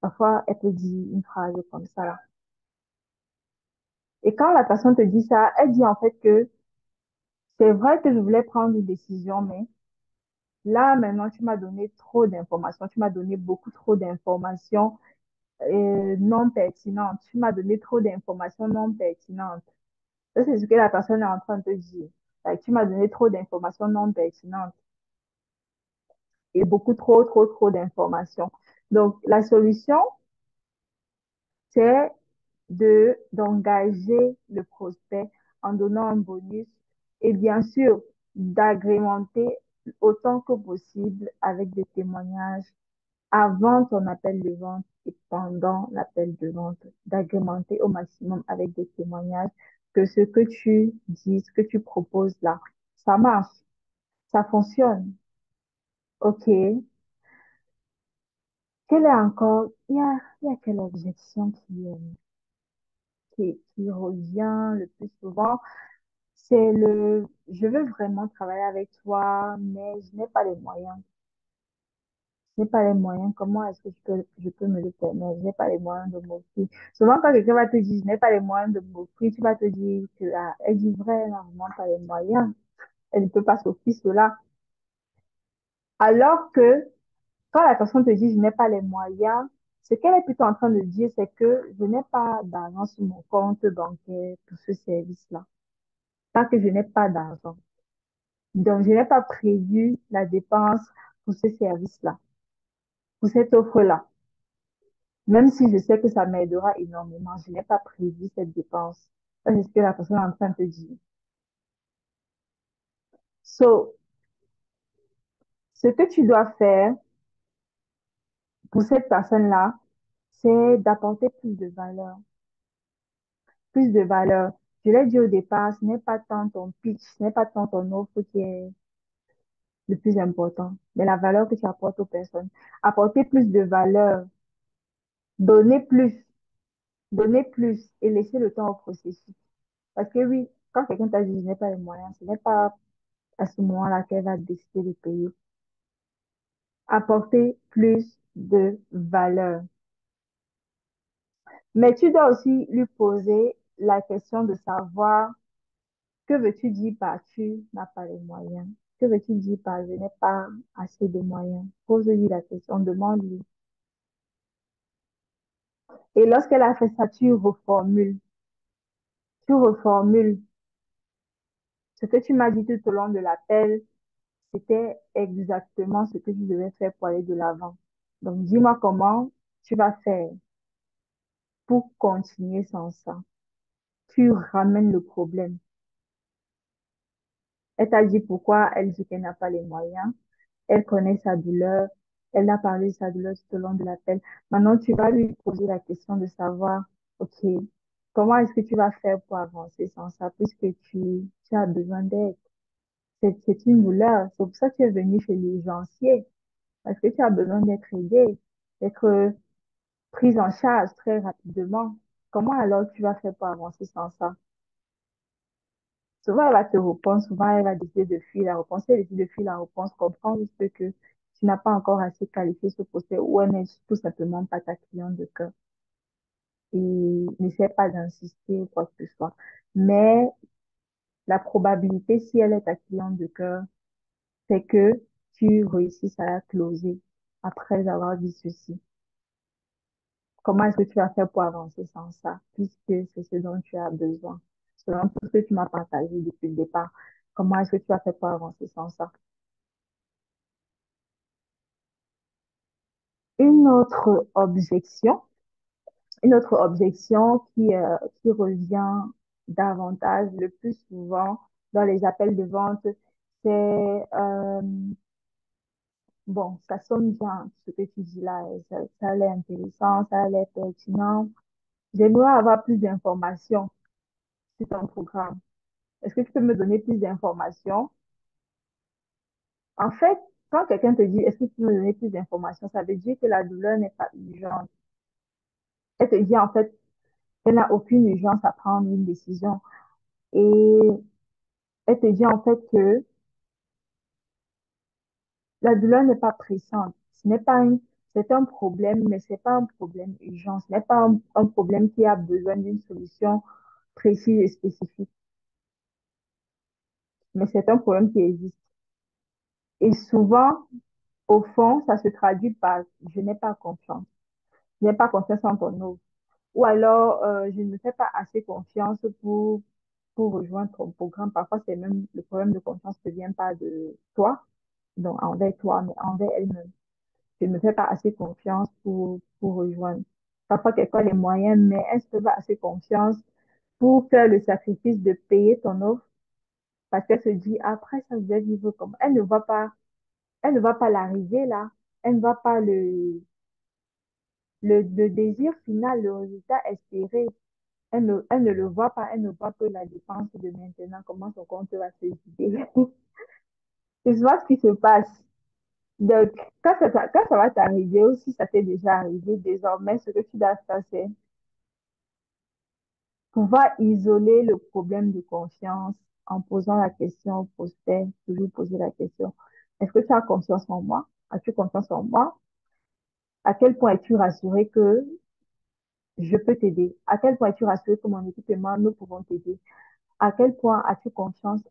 Parfois, elle te dit une phrase comme ça, là. Et quand la personne te dit ça, elle dit en fait que c'est vrai que je voulais prendre une décision, mais là, maintenant, tu m'as donné trop d'informations. Tu m'as donné beaucoup trop d'informations non pertinentes. Tu m'as donné trop d'informations non pertinentes. Ça, c'est ce que la personne est en train de te dire. Tu m'as donné trop d'informations non pertinentes. et beaucoup trop d'informations. Donc, la solution, c'est d'engager le prospect en donnant un bonus et bien sûr d'agrémenter autant que possible avec des témoignages avant ton appel de vente et pendant l'appel de vente, d'agrémenter au maximum avec des témoignages que ce que tu dis, ce que tu proposes là, ça marche, ça fonctionne. OK. Quelle est encore, il y a quelle objection qui revient le plus souvent? C'est je veux vraiment travailler avec toi, mais je n'ai pas les moyens. Je n'ai pas les moyens. Comment est-ce que je peux me le permettre? Je n'ai pas les moyens de m'offrir. Souvent, quand quelqu'un va te dire, je n'ai pas les moyens de m'offrir, tu vas te dire que, ah, elle dit vrai, elle n'a vraiment pas les moyens. Elle ne peut pas s'offrir cela. Alors que, quand la personne te dit, je n'ai pas les moyens, ce qu'elle est plutôt en train de dire, c'est que je n'ai pas d'argent sur mon compte bancaire pour ce service-là. Pas que je n'ai pas d'argent. Donc, je n'ai pas prévu la dépense pour ce service-là, pour cette offre-là. Même si je sais que ça m'aidera énormément, je n'ai pas prévu cette dépense. Ça, c'est ce que la personne est en train de te dire. So, ce que tu dois faire pour cette personne-là, c'est d'apporter plus de valeur. Plus de valeur. Je l'ai dit au départ, ce n'est pas tant ton pitch, ce n'est pas tant ton offre qui est le plus important, mais la valeur que tu apportes aux personnes. Apporter plus de valeur, donner plus, donner plus et laisser le temps au processus. Parce que oui, quand quelqu'un t'a dit, je n'ai pas les moyens, ce n'est pas à ce moment-là qu'elle va décider de payer. Apporter plus de valeur. Mais tu dois aussi lui poser la question de savoir que veux-tu dire par tu n'as pas les moyens? Que veux-tu dire par je n'ai pas assez de moyens? Pose-lui la question, demande-lui. Et lorsqu'elle a fait ça, tu reformules. Tu reformules. Ce que tu m'as dit tout au long de l'appel, c'était exactement ce que je devais faire pour aller de l'avant. Donc, dis-moi comment tu vas faire pour continuer sans ça. Tu ramènes le problème. Elle t'a dit pourquoi elle dit qu'elle n'a pas les moyens. Elle connaît sa douleur. Elle a parlé de sa douleur tout au long de l'appel. Maintenant, tu vas lui poser la question de savoir, OK, comment est-ce que tu vas faire pour avancer sans ça, puisque tu as besoin d'aide. C'est une douleur. C'est pour ça que tu es venu chez l'urgencier, parce que tu as besoin d'être aidé, d'être prise en charge très rapidement. Comment alors tu vas faire pour avancer sans ça? Souvent, elle va te répondre, souvent, elle va décider de fuir la réponse. Si elle décide de fuir la réponse, comprends juste que tu n'as pas encore assez qualifié ce poste ou elle n'est tout simplement pas ta cliente de cœur. Et n'essaie pas d'insister ou quoi que ce soit. Mais la probabilité, si elle est ta cliente de cœur, c'est que tu réussisses à la closer après avoir dit ceci. Comment est-ce que tu vas faire pour avancer sans ça, puisque c'est ce dont tu as besoin, selon tout ce que tu m'as partagé depuis le départ. Comment est-ce que tu vas faire pour avancer sans ça? Une autre objection, une autre objection qui revient davantage le plus souvent dans les appels de vente, c'est bon, ça sonne bien ce que tu dis là, ça a l'air intéressant, ça a l'air pertinent. J'aimerais avoir plus d'informations sur ton programme. Est-ce que tu peux me donner plus d'informations? En fait, quand quelqu'un te dit, est-ce que tu peux me donner plus d'informations, ça veut dire que la douleur n'est pas urgente. Elle te dit, en fait, elle n'a aucune urgence à prendre une décision. Et elle te dit, en fait, que la douleur n'est pas pressante. Ce n'est pas c'est un problème, mais c'est pas un problème urgent. Ce n'est pas un problème qui a besoin d'une solution précise et spécifique. Mais c'est un problème qui existe. Et souvent, au fond, ça se traduit par je n'ai pas confiance. Je n'ai pas confiance en ton offre. Ou alors, je ne me fais pas assez confiance pour rejoindre ton programme. Parfois, c'est même le problème de confiance ne vient pas de toi, donc envers toi, mais envers elle-même. Je ne me fais pas assez confiance pour rejoindre. Parfois, quelqu'un a les moyens, mais elle ne se fait pas assez confiance pour faire le sacrifice de payer ton offre parce qu'elle se dit, après, ça, je vais vivre comme. Elle ne va pas l'arriver là. Elle ne va pas le désir final, le résultat espéré. Elle ne le voit pas. Elle ne voit que la dépense de maintenant, comment son compte va se vider. C'est souvent ce qui se passe. Donc, quand ça va t'arriver, ou si ça t'est déjà arrivé, désormais, ce que tu dois faire, c'est pouvoir isoler le problème de confiance en posant la question au prospect, toujours poser la question, est-ce que tu as confiance en moi? As-tu confiance en moi? À quel point es-tu rassuré que je peux t'aider? À quel point es-tu rassuré que mon équipe et moi, nous pouvons t'aider? À quel point as-tu confiance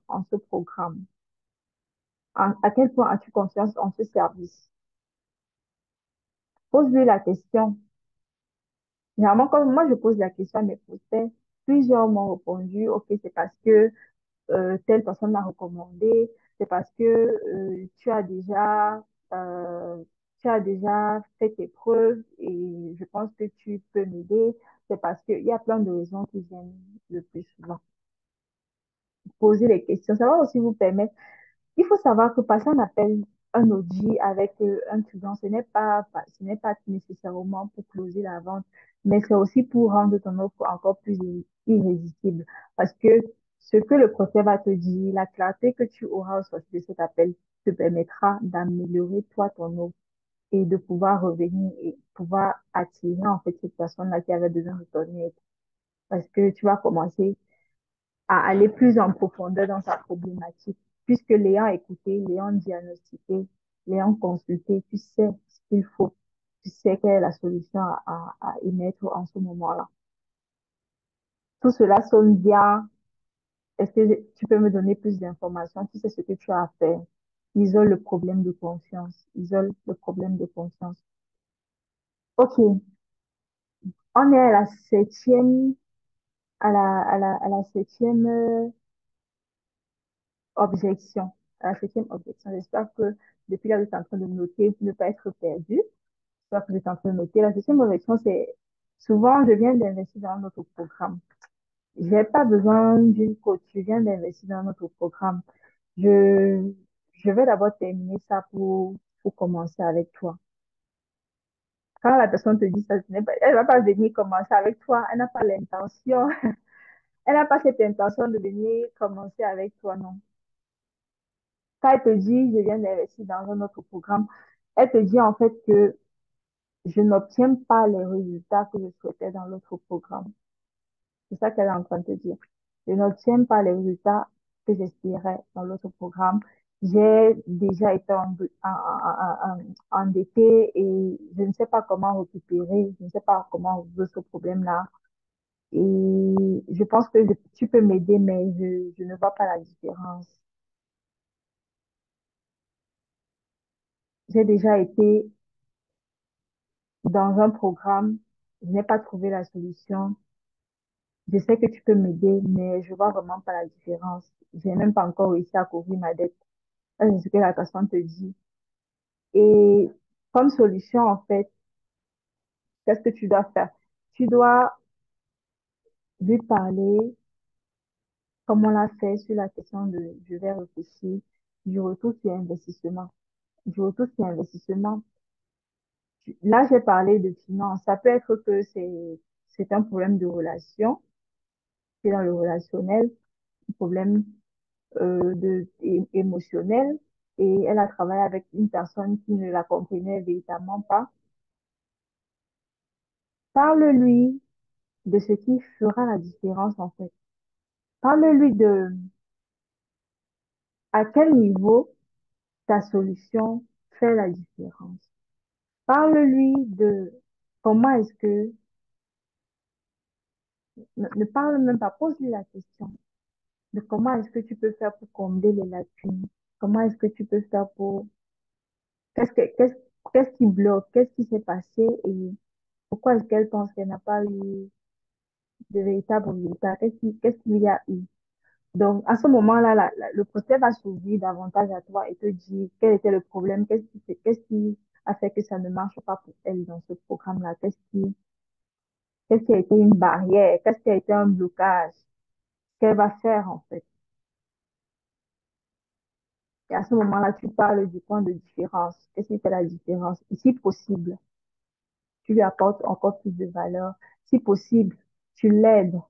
en ce programme? À quel point as-tu confiance en ce service? Pose-lui la question. Généralement, quand moi je pose la question à mes prospects, plusieurs m'ont répondu, OK, c'est parce que telle personne m'a recommandé, c'est parce que euh, tu as déjà fait tes preuves et je pense que tu peux m'aider. C'est parce qu'il y a plein de raisons qui viennent le plus souvent. Poser les questions, ça va aussi vous permettre. Il faut savoir que passer un appel, un audit avec un client, ce n'est pas nécessairement pour closer la vente, mais c'est aussi pour rendre ton offre encore plus irrésistible. Parce que ce que le procès va te dire, la clarté que tu auras au sortir de cet appel te permettra d'améliorer toi ton offre et de pouvoir revenir et pouvoir attirer en fait cette personne-là qui avait besoin de ton aide. Parce que tu vas commencer à aller plus en profondeur dans sa problématique, puisque l'ayant écouté, l'ayant diagnostiqué, l'ayant consulté, tu sais ce qu'il faut, tu sais quelle est la solution à émettre en ce moment-là. Tout cela sonne bien. Est-ce que tu peux me donner plus d'informations? Tu sais ce que tu as à faire. Isole le problème de confiance. Isole le problème de confiance. OK. On est à la septième, à la septième objection. À la septième objection. J'espère que depuis là, vous êtes en train de noter pour ne pas être perdu. J'espère que vous êtes en train de noter. La septième objection, c'est souvent, je viens d'investir dans notre programme. J'ai pas besoin d'une coach. Je viens d'investir dans notre programme. Je, je vais d'abord terminer ça pour commencer avec toi. Quand la personne te dit ça, elle va pas venir commencer avec toi. Elle n'a pas l'intention. Elle n'a pas cette intention de venir commencer avec toi, non. Quand elle te dit, je viens d'investir dans un autre programme, elle te dit en fait que je n'obtiens pas les résultats que je souhaitais dans l'autre programme. C'est ça qu'elle est en train de te dire. Je n'obtiens pas les résultats que j'espérais dans l'autre programme. J'ai déjà été endettée et je ne sais pas comment récupérer, je ne sais pas comment résoudre ce problème-là. Et je pense que tu peux m'aider, mais je ne vois pas la différence. J'ai déjà été dans un programme, je n'ai pas trouvé la solution. Je sais que tu peux m'aider, mais je vois vraiment pas la différence. J'ai même pas encore réussi à couvrir ma dette. Ça, c'est ce que la personne te dit. Et comme solution, en fait, qu'est-ce que tu dois faire? Tu dois lui parler, comme on l'a fait sur la question de je vais réfléchir, du retour sur investissement. Du retour sur investissement. Là, j'ai parlé de finance. Ça peut être que c'est un problème de relation, c'est dans le relationnel, un problème émotionnel, et elle a travaillé avec une personne qui ne la comprenait véritablement pas. Parle-lui de ce qui fera la différence en fait. Parle-lui de à quel niveau ta solution fait la différence. Parle-lui de comment est-ce que, ne parle même pas, pose-lui la question de comment est-ce que tu peux faire pour combler les lacunes. Comment est-ce que tu peux faire pour, qu'est-ce que, qu'est-ce, qu'est-ce qui bloque, qu'est-ce qui s'est passé et pourquoi est-ce qu'elle pense qu'elle n'a pas eu de véritables résultats? Qu'est-ce qu'il y a eu? Donc, à ce moment-là, le procès va s'ouvrir davantage à toi et te dire quel était le problème, qu'est-ce qui a fait que ça ne marche pas pour elle dans ce programme-là, qu'est-ce qui a été une barrière, qu'est-ce qui a été un blocage, qu'elle va faire en fait. Et à ce moment-là, tu parles du point de différence. Qu'est-ce qui fait la différence? Et si possible, tu lui apportes encore plus de valeur. Si possible, tu l'aides.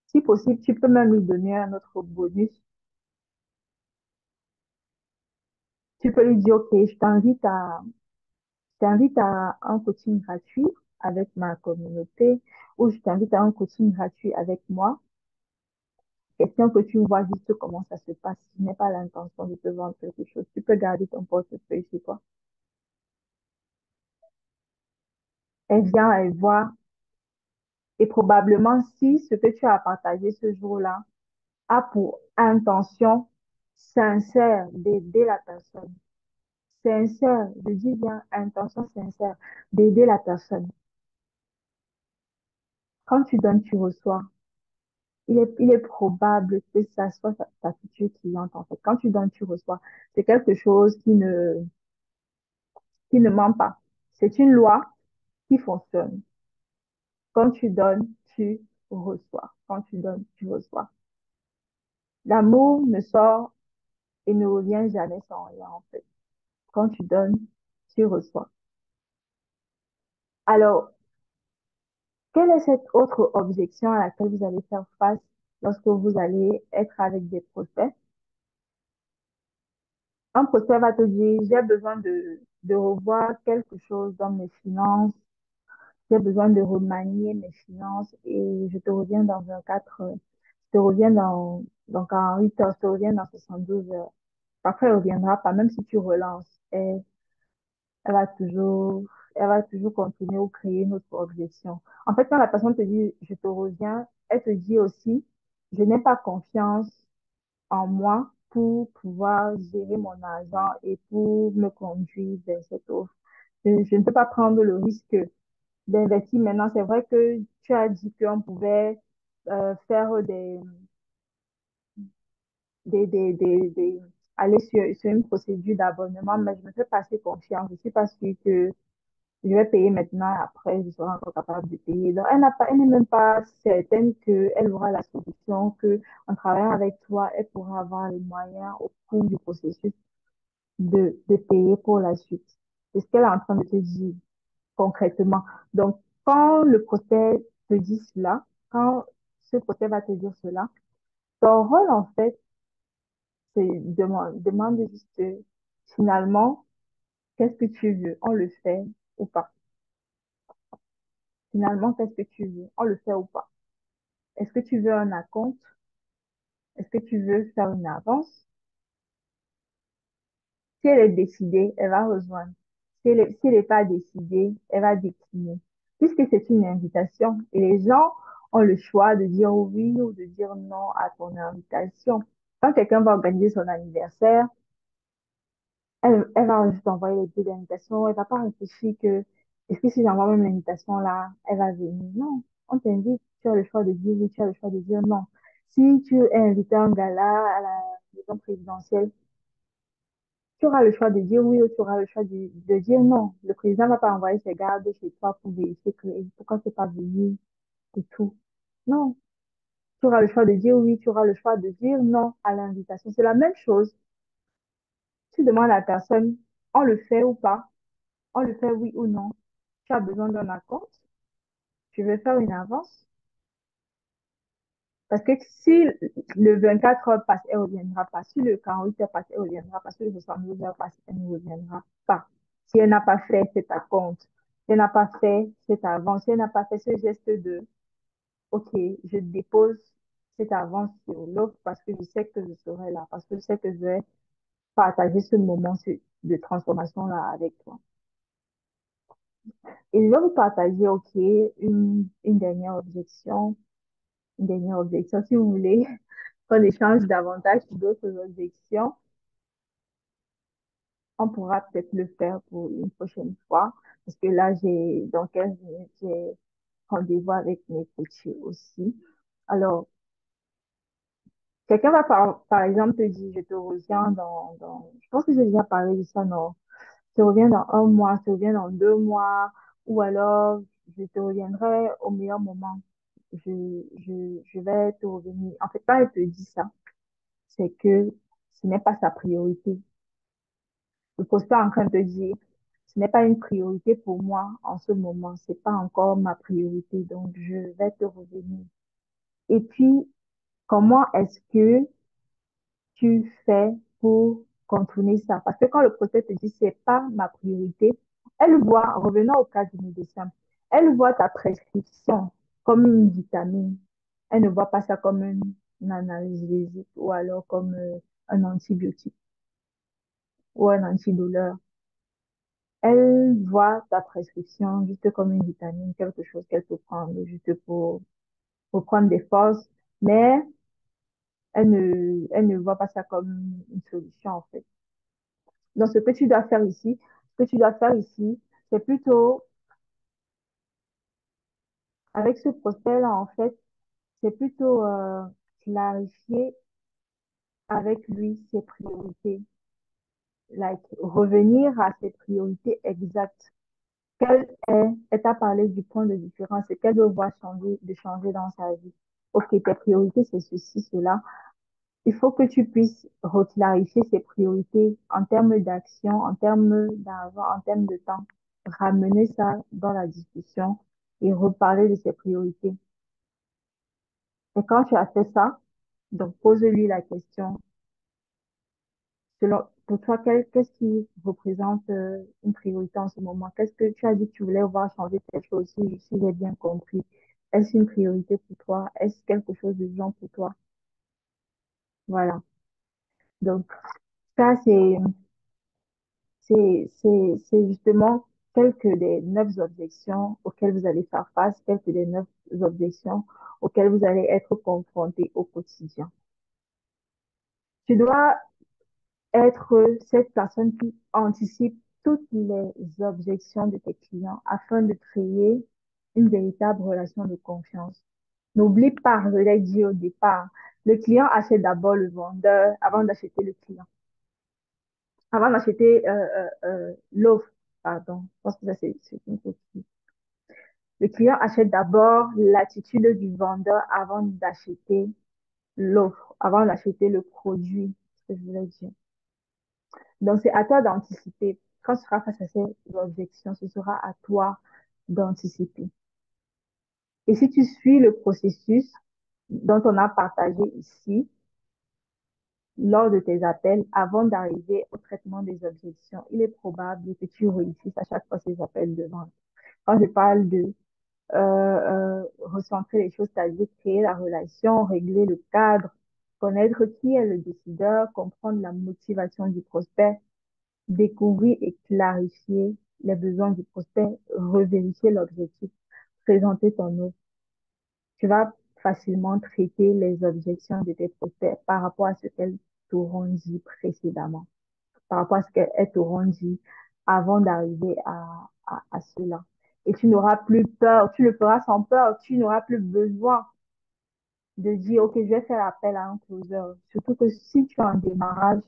Si possible, tu peux même lui donner un autre bonus. Tu peux lui dire, OK, je t'invite à un coaching gratuit avec ma communauté ou je t'invite à un coaching gratuit avec moi. Question que tu vois juste comment ça se passe. Je n'ai pas l'intention de te vendre quelque chose. Tu peux garder ton portefeuille chez toi. Elle vient, elle voit. Et probablement, si ce que tu as partagé ce jour-là a pour intention sincère d'aider la personne, sincère, je dis bien intention sincère d'aider la personne. Quand tu donnes, tu reçois. Il est probable que ça soit ta future cliente, en fait. Quand tu donnes, tu reçois. C'est quelque chose qui ne ment pas. C'est une loi qui fonctionne. Quand tu donnes, tu reçois. Quand tu donnes, tu reçois. L'amour ne sort et ne revient jamais sans rien, en fait. Quand tu donnes, tu reçois. Alors, quelle est cette autre objection à laquelle vous allez faire face lorsque vous allez être avec des prospects? Un prospect va te dire, j'ai besoin de revoir quelque chose dans mes finances, j'ai besoin de remanier mes finances et je te reviens dans 24 heures, je te reviens dans 48 heures, je te reviens dans 72 heures. Parfois, elle ne reviendra pas, même si tu relances. Elle va toujours, elle va toujours continuer ou créer une autre objection. En fait, quand la personne te dit, je te reviens, elle te dit aussi, je n'ai pas confiance en moi pour pouvoir gérer mon argent et pour me conduire vers cette offre. Je ne peux pas prendre le risque d'investir maintenant. C'est vrai que tu as dit qu'on pouvait faire aller sur une procédure d'abonnement, mais je me fais pas assez confiance. Je suis pas sûre que je vais payer maintenant, après, je serai encore capable de payer. Donc, elle n'est même pas certaine qu'elle aura la solution, que en travaillant avec toi, elle pourra avoir les moyens au cours du processus de payer pour la suite. C'est ce qu'elle est en train de te dire concrètement. Donc, quand le prospect te dit cela, quand ce prospect va te dire cela, ton rôle, en fait, c'est demande juste finalement, qu'est-ce que tu veux? On le fait ou pas? Finalement, qu'est-ce que tu veux? On le fait ou pas? Est-ce que tu veux un acompte? Est-ce que tu veux faire une avance? Si elle est décidée, elle va rejoindre. Si elle n'est pas décidée, elle va décliner. Puisque c'est une invitation et les gens ont le choix de dire oui ou de dire non à ton invitation. Quand quelqu'un va organiser son anniversaire, elle va juste envoyer les billets d'invitation. Elle va pas réfléchir que, est-ce que si j'envoie même l'invitation là, elle va venir? Non. On t'invite, tu as le choix de dire oui, tu as le choix de dire non. Si tu es invité à un gala à la maison présidentielle, tu auras le choix de dire oui ou tu auras le choix de dire non. Le président ne va pas envoyer ses gardes chez toi pour vérifier que, pourquoi c'est pas venu et tout. Non. Tu auras le choix de dire oui, tu auras le choix de dire non à l'invitation. C'est la même chose. Tu demandes à la personne, on le fait ou pas? On le fait oui ou non. Tu as besoin d'un acompte. Tu veux faire une avance. Parce que si le 24 heures passe, elle ne reviendra pas. Si le 48 heures passe, elle ne reviendra pas. Si le 72 heures passe, elle ne reviendra pas. Si elle n'a pas fait cet acompte, si elle n'a pas fait cette avance, si elle n'a pas fait ce geste de, OK, je dépose cette avance sur l'autre parce que je sais que je serai là, parce que je sais que je vais partager ce moment de transformation-là avec toi. Et je vais vous partager, OK, une dernière objection. Une dernière objection, si vous voulez qu'on échange davantage sur d'autres objections, on pourra peut-être le faire pour une prochaine fois. Parce que là, dans 15 minutes, j'ai rendez-vous avec mes coachés aussi. Alors, Quelqu'un va par exemple te dire, je te reviens je pense que j'ai déjà parlé de ça, non? Je te reviens dans un mois, je te reviens dans 2 mois, ou alors je te reviendrai au meilleur moment. Je vais te revenir. En fait, quand elle te dit ça, c'est que ce n'est pas sa priorité. Le prospect est en train de te dire, ce n'est pas une priorité pour moi en ce moment, c'est pas encore ma priorité, donc je vais te revenir. Et puis, comment est-ce que tu fais pour contourner ça? Parce que quand le prospect te dit, c'est pas ma priorité, elle voit, revenons au cas du médecin, elle voit ta prescription comme une vitamine. Elle ne voit pas ça comme une analgésique ou alors comme un antibiotique ou un antidouleur. Elle voit ta prescription juste comme une vitamine, quelque chose qu'elle peut prendre juste pour prendre des forces, mais elle ne voit pas ça comme une solution en fait. Donc, ce que tu dois faire ici, c'est plutôt, avec ce prospect-là, en fait, c'est plutôt clarifier avec lui ses priorités, like, revenir à ses priorités exactes. Elle t'a parlé du point de différence et qu'elle veut voir changer, de changer dans sa vie. Ok, tes priorités, c'est ceci, cela. Il faut que tu puisses reclarifier ses priorités en termes d'action, en termes d'argent, en termes de temps. Ramener ça dans la discussion et reparler de ses priorités. Et quand tu as fait ça, donc pose-lui la question. Pour toi, qu'est-ce qui représente une priorité en ce moment? Qu'est-ce que tu as dit que tu voulais voir changer quelque chose si j'ai bien compris? Est-ce une priorité pour toi? Est-ce quelque chose de genre pour toi? Voilà. Donc, ça, c'est justement quelques des 9 objections auxquelles vous allez faire face, quelques des 9 objections auxquelles vous allez être confrontés au quotidien. Tu dois être cette personne qui anticipe toutes les objections de tes clients afin de créer une véritable relation de confiance. N'oublie pas, je l'ai dit au départ, le client achète d'abord le vendeur avant d'acheter le client, avant d'acheter l'offre, pardon. Je pense que ça, c'est une coquille. Le client achète d'abord l'attitude du vendeur avant d'acheter l'offre, avant d'acheter le produit, ce que je voulais dire. Donc, c'est à toi d'anticiper. Quand tu seras face à ces objections, ce sera à toi d'anticiper. Et si tu suis le processus dont on a partagé ici, lors de tes appels, avant d'arriver au traitement des objections, il est probable que tu réussisses à chaque fois ces appels de vente. Quand je parle de recentrer les choses, c'est-à-dire créer la relation, régler le cadre, connaître qui est le décideur, comprendre la motivation du prospect, découvrir et clarifier les besoins du prospect, revérifier l'objectif, présenter ton offre. Tu vas facilement traiter les objections de tes prospects par rapport à ce qu'elles t'auront dit précédemment, par rapport à ce qu'elles t'auront dit avant d'arriver à cela. Et tu n'auras plus peur, tu le feras sans peur, tu n'auras plus besoin de dire, OK, je vais faire appel à un closer. Surtout que si tu es en démarrage,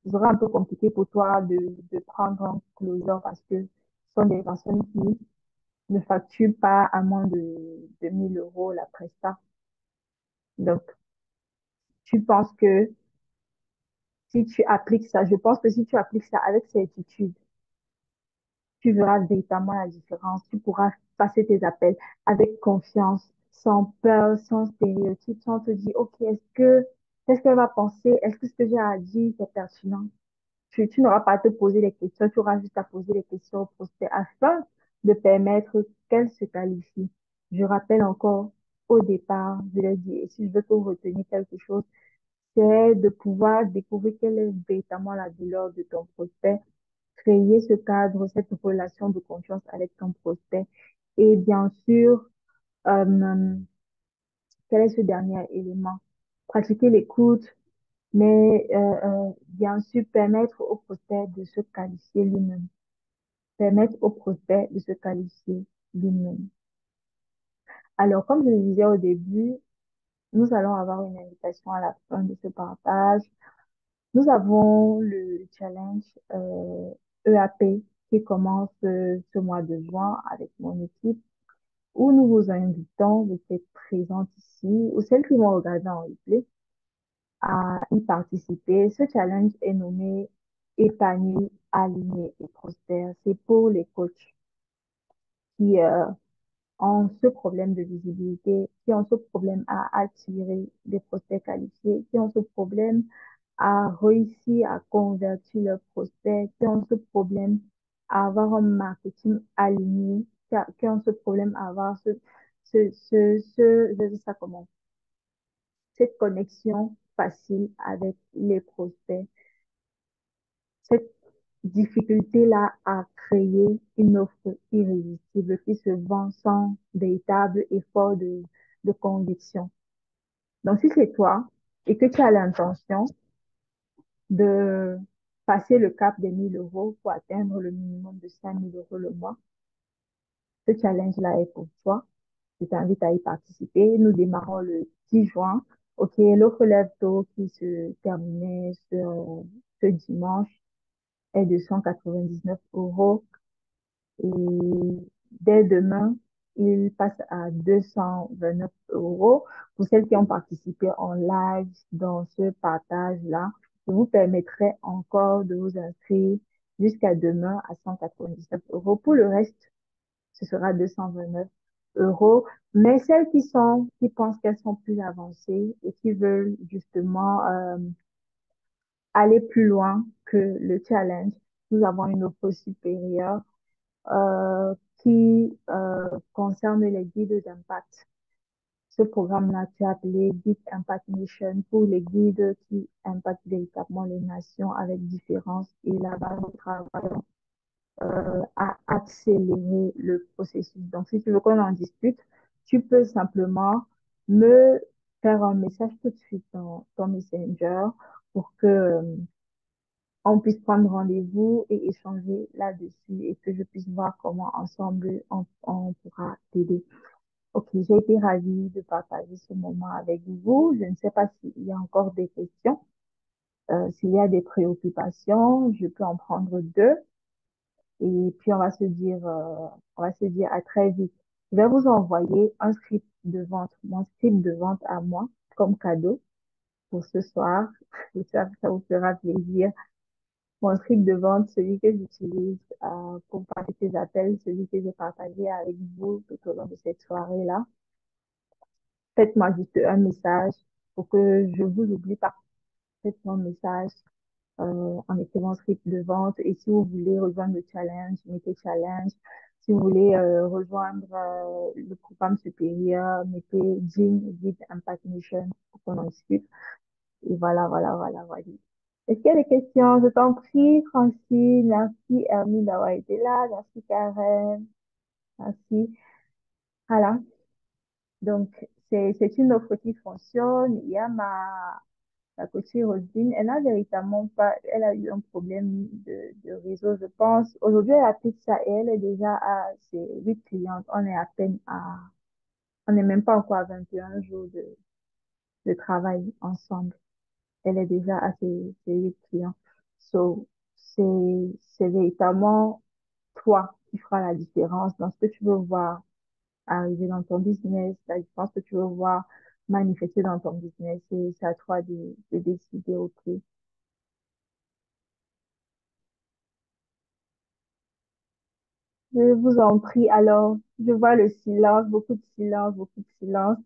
ce sera un peu compliqué pour toi de prendre un closer parce que ce sont des personnes qui ne facturent pas à moins de 1 000 € la presta. Donc, tu penses que si tu appliques ça, je pense que si tu appliques ça avec certitude, tu verras véritablement la différence. Tu pourras passer tes appels avec confiance, sans peur, sans stéréotype, sans te dire, OK, qu'est-ce qu'elle va penser? Est-ce que ce que j'ai à dire, c'est pertinent? Tu n'auras pas à te poser les questions, tu auras juste à poser les questions au prospect afin de permettre qu'elle se qualifie. Je rappelle encore au départ, je l'ai dit, et si je veux que vous reteniez quelque chose, c'est de pouvoir découvrir quelle est véritablement la douleur de ton prospect, créer ce cadre, cette relation de confiance avec ton prospect. Et bien sûr, euh, quel est ce dernier élément? Pratiquer l'écoute, mais bien sûr, permettre au prospect de se qualifier lui-même. Permettre au prospect de se qualifier lui-même. Alors, comme je le disais au début, nous allons avoir une invitation à la fin de ce partage. Nous avons le challenge EAP qui commence ce mois de juin avec mon équipe où nous vous invitons, vous êtes présentes ici, ou celles qui vont regarder en replay, à y participer. Ce challenge est nommé Épanoui, aligné et prospère. C'est pour les coachs qui ont ce problème de visibilité, qui ont ce problème à attirer des prospects qualifiés, qui ont ce problème à réussir à convertir leurs prospects, qui ont ce problème à avoir un marketing aligné, qui ont ce problème à avoir je dis ça comment, cette connexion facile avec les prospects, cette difficulté-là à créer une offre irrésistible qui se vend sans véritable effort de conviction. Donc, si c'est toi et que tu as l'intention de passer le cap des 1 000 € pour atteindre le minimum de 5 000 € le mois, ce challenge-là est pour toi. Je t'invite à y participer. Nous démarrons le 10 juin. OK, l'offre Lève Tôt qui se terminait ce dimanche est de 199 € et dès demain, il passe à 229 €. Pour celles qui ont participé en live dans ce partage-là, je vous permettrai encore de vous inscrire jusqu'à demain à 199 €. Pour le reste, ce sera 229 €. Mais celles qui pensent qu'elles sont plus avancées et qui veulent justement aller plus loin que le challenge, nous avons une offre supérieure qui concerne les guides d'impact. Ce programme-là, tu as appelé Guide Impact Mission pour les guides qui impactent véritablement les nations avec différence. Et là-bas, nous travaillons à accélérer le processus. Donc, si tu veux qu'on en discute, tu peux simplement me faire un message tout de suite dans ton Messenger pour que on puisse prendre rendez-vous et échanger là-dessus et que je puisse voir comment ensemble on pourra t'aider. Ok, j'ai été ravie de partager ce moment avec vous. Je ne sais pas s'il y a encore des questions. S'il y a des préoccupations, je peux en prendre deux. Et puis, on va se dire à très vite. Je vais vous envoyer un script de vente, mon script de vente à moi, comme cadeau pour ce soir. J'espère que ça vous fera plaisir. Mon script de vente, celui que j'utilise pour passer ces appels, celui que j'ai partagé avec vous tout au long de cette soirée-là. Faites-moi juste un message pour que je vous oublie pas. Faites-moi un message en écrivant script de vente. Et si vous voulez rejoindre le challenge, mettez challenge. Si vous voulez rejoindre le programme supérieur, mettez Jean Guide Impact Mission pour qu'on en discute. Et voilà. Est-ce qu'il y a des questions? Je t'en prie, Francine. Merci, Hermine, d'avoir été là. Merci, Karen. Merci. Voilà. Donc, c'est une offre qui fonctionne. Il y a la coachée Roselyne. Elle n'a véritablement pas, elle a eu un problème de réseau, je pense. Aujourd'hui, elle applique ça et elle est déjà à ses 8 clientes. On est à peine on n'est même pas encore à 21 jours de travail ensemble. Elle est déjà à ses 8 clients. So, c'est véritablement toi qui feras la différence dans ce que tu veux voir arriver dans ton business, la différence que tu veux voir manifester dans ton business. Et c'est à toi de décider, OK. Je vous en prie. Alors, je vois le silence, beaucoup de silence, beaucoup de silence.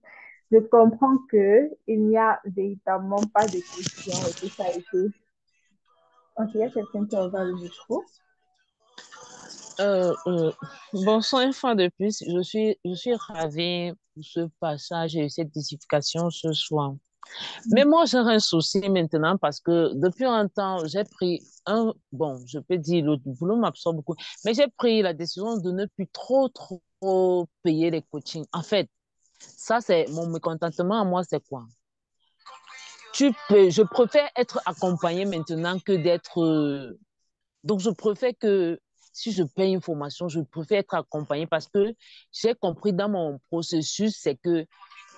Je comprends que il n'y a véritablement pas de questions et que ça a été. Ok, il y a quelqu'un qui a ouvert le micro. Euh, euh, Bonsoir une fois de plus. Je suis ravie pour ce passage et cette discussion ce soir. Mais moi, j'ai un souci maintenant parce que depuis un temps, j'ai pris bon, je peux dire, le boulot m'absorbe beaucoup, mais j'ai pris la décision de ne plus trop payer les coachings. En fait, ça, c'est mon mécontentement à moi, c'est quoi? Je préfère être accompagnée maintenant que d'être donc, je préfère que si je paye une formation, je préfère être accompagnée parce que j'ai compris dans mon processus, c'est que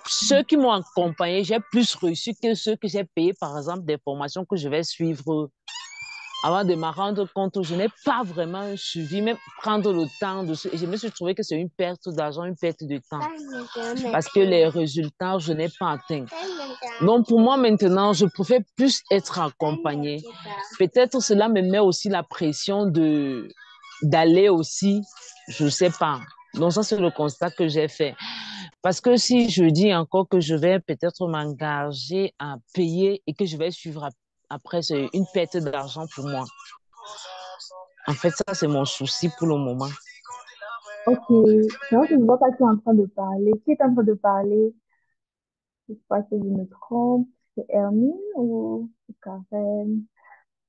ceux qui m'ont accompagné, j'ai plus reçu que ceux que j'ai payés, par exemple, des formations que je vais suivre avant de me rendre compte où je n'ai pas vraiment suivi, même prendre le temps de... Je me suis trouvé que c'est une perte d'argent, une perte de temps, parce que les résultats, je n'ai pas atteint. Donc, pour moi, maintenant, je préfère plus être accompagnée. Peut-être cela me met aussi la pression d'aller aussi, je ne sais pas. Donc, ça, c'est le constat que j'ai fait. Parce que si je dis encore que je vais peut-être m'engager à payer et que je vais suivre après, c'est une perte d'argent pour moi. En fait, ça, c'est mon souci pour le moment. Ok, c'est vrai que je vois pas qui est en train de parler. Qui est en train de parler? Je sais pas si je me trompe. C'est Hermine ou c'est Karen?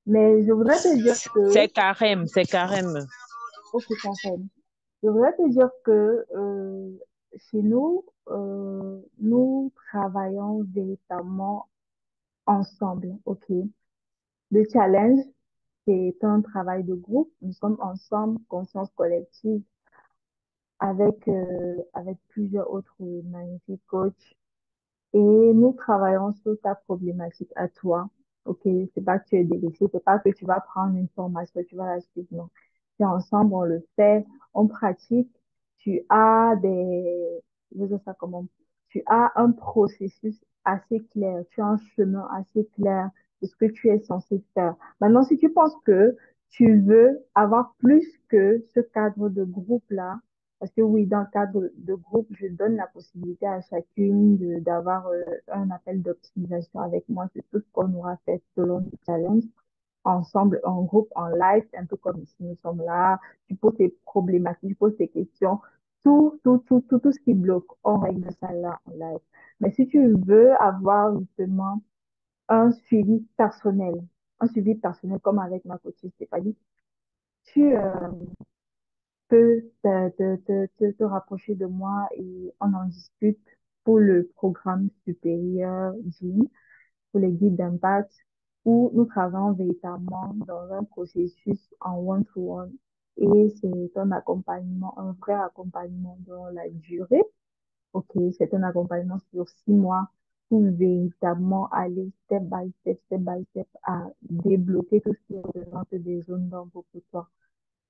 Mais je voudrais te dire que, C'est carême. ok, Karen, je voudrais te dire que chez nous, nous travaillons véritablement ensemble, ok? Le challenge, c'est un travail de groupe. Nous sommes ensemble, conscience collective, avec plusieurs autres magnifiques coachs. Et nous travaillons sur ta problématique à toi. OK, c'est pas que tu es délaissé, c'est pas que tu vas prendre une formation, tu vas la suivre, non. C'est ensemble, on le fait, on pratique. Tu as je veux dire ça comment? Tu as un processus assez clair, tu as un chemin assez clair de ce que tu es censé faire. Maintenant, si tu penses que tu veux avoir plus que ce cadre de groupe-là, parce que oui, dans le cadre de groupe, je donne la possibilité à chacune d'avoir un appel d'optimisation avec moi. C'est tout ce qu'on aura fait selon le challenge, ensemble, en groupe, en live, un peu comme ici, nous sommes là. Tu poses tes problématiques, tu poses tes questions, tout ce qui bloque, on règle ça là en live. Mais si tu veux avoir justement un suivi personnel comme avec ma coach Stéphanie, tu, peux te rapprocher de moi et on en discute pour le programme supérieur GIM, pour les guides d'impact, où nous travaillons véritablement dans un processus en one-to-one. Et c'est un accompagnement, un vrai accompagnement dans la durée. Ok, c'est un accompagnement sur 6 mois pour véritablement aller step by step à débloquer tout ce qui représente des zones d'ombre pour toi.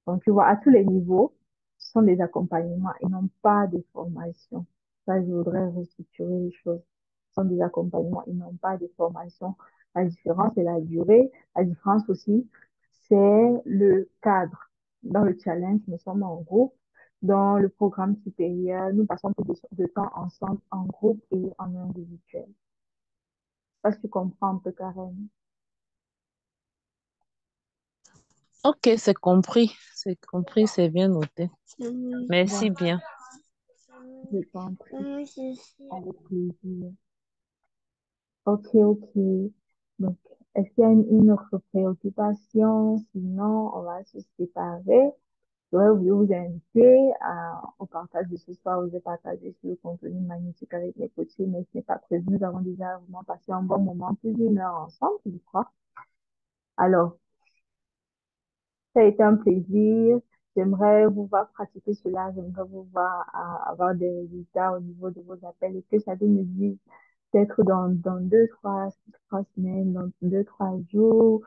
Donc, tu vois, à tous les niveaux, ce sont des accompagnements et non pas des formations. Ça, je voudrais restructurer les choses. Ce sont des accompagnements et non pas des formations. La différence, c'est la durée. La différence aussi, c'est le cadre. Dans le challenge, nous sommes en groupe. Dans le programme supérieur, nous passons plus de temps ensemble en groupe et en individuel. Je sais pas si tu comprends un peu, Karen. Ok, c'est compris. C'est compris, c'est bien noté. Merci Bon, bien. je t'en prie, avec plaisir. Ok, ok. Donc, est-ce qu'il y a une autre préoccupation? Sinon, on va se séparer. J'aurais voulu vous inviter au partage de ce soir. Vous avez partagé sur le contenu magnifique avec les coachés, mais ce n'est pas prévu. Nous avons déjà vraiment passé un bon moment, plus d'une heure ensemble, je crois. Alors, ça a été un plaisir. J'aimerais vous voir pratiquer cela. J'aimerais vous voir avoir des résultats au niveau de vos appels et que chacun me dise peut-être dans 2, 3 semaines, dans 2, 3 jours.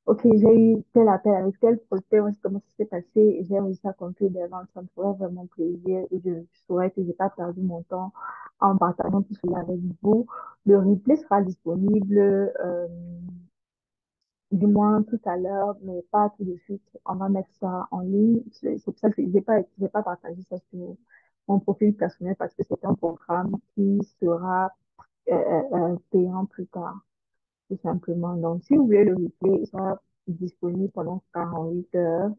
Ok, j'ai eu tel appel avec tel prospect, voici comment ça s'est passé et j'ai réussi à conclure des ventes. Ça me ferait vraiment plaisir et je saurais que j'ai pas perdu mon temps en partageant tout cela avec vous. Le replay sera disponible du moins tout à l'heure, mais pas tout de suite. On va mettre ça en ligne. C'est pour ça que j'ai pas partagé ça sur mon profil personnel parce que c'est un programme qui sera payant plus tard, tout simplement. Donc, si vous voulez le replay, il sera disponible pendant 48 heures.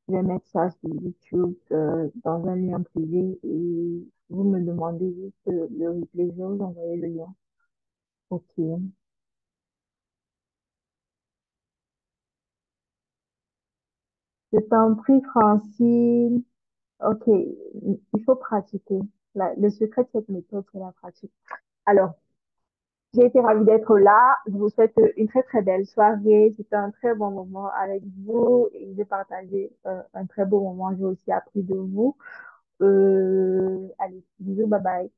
Je vais mettre ça sur YouTube dans un lien privé et vous me demandez juste le replay. Je vais vous envoyer le lien. Ok. Je t'en prie, Francine. Ok, il faut pratiquer. Le secret de cette méthode, c'est la pratique. Alors, j'ai été ravie d'être là. Je vous souhaite une très très belle soirée. C'était un très bon moment avec vous et j'ai partagé un très beau moment. J'ai aussi appris de vous. Allez, bisous, bye bye.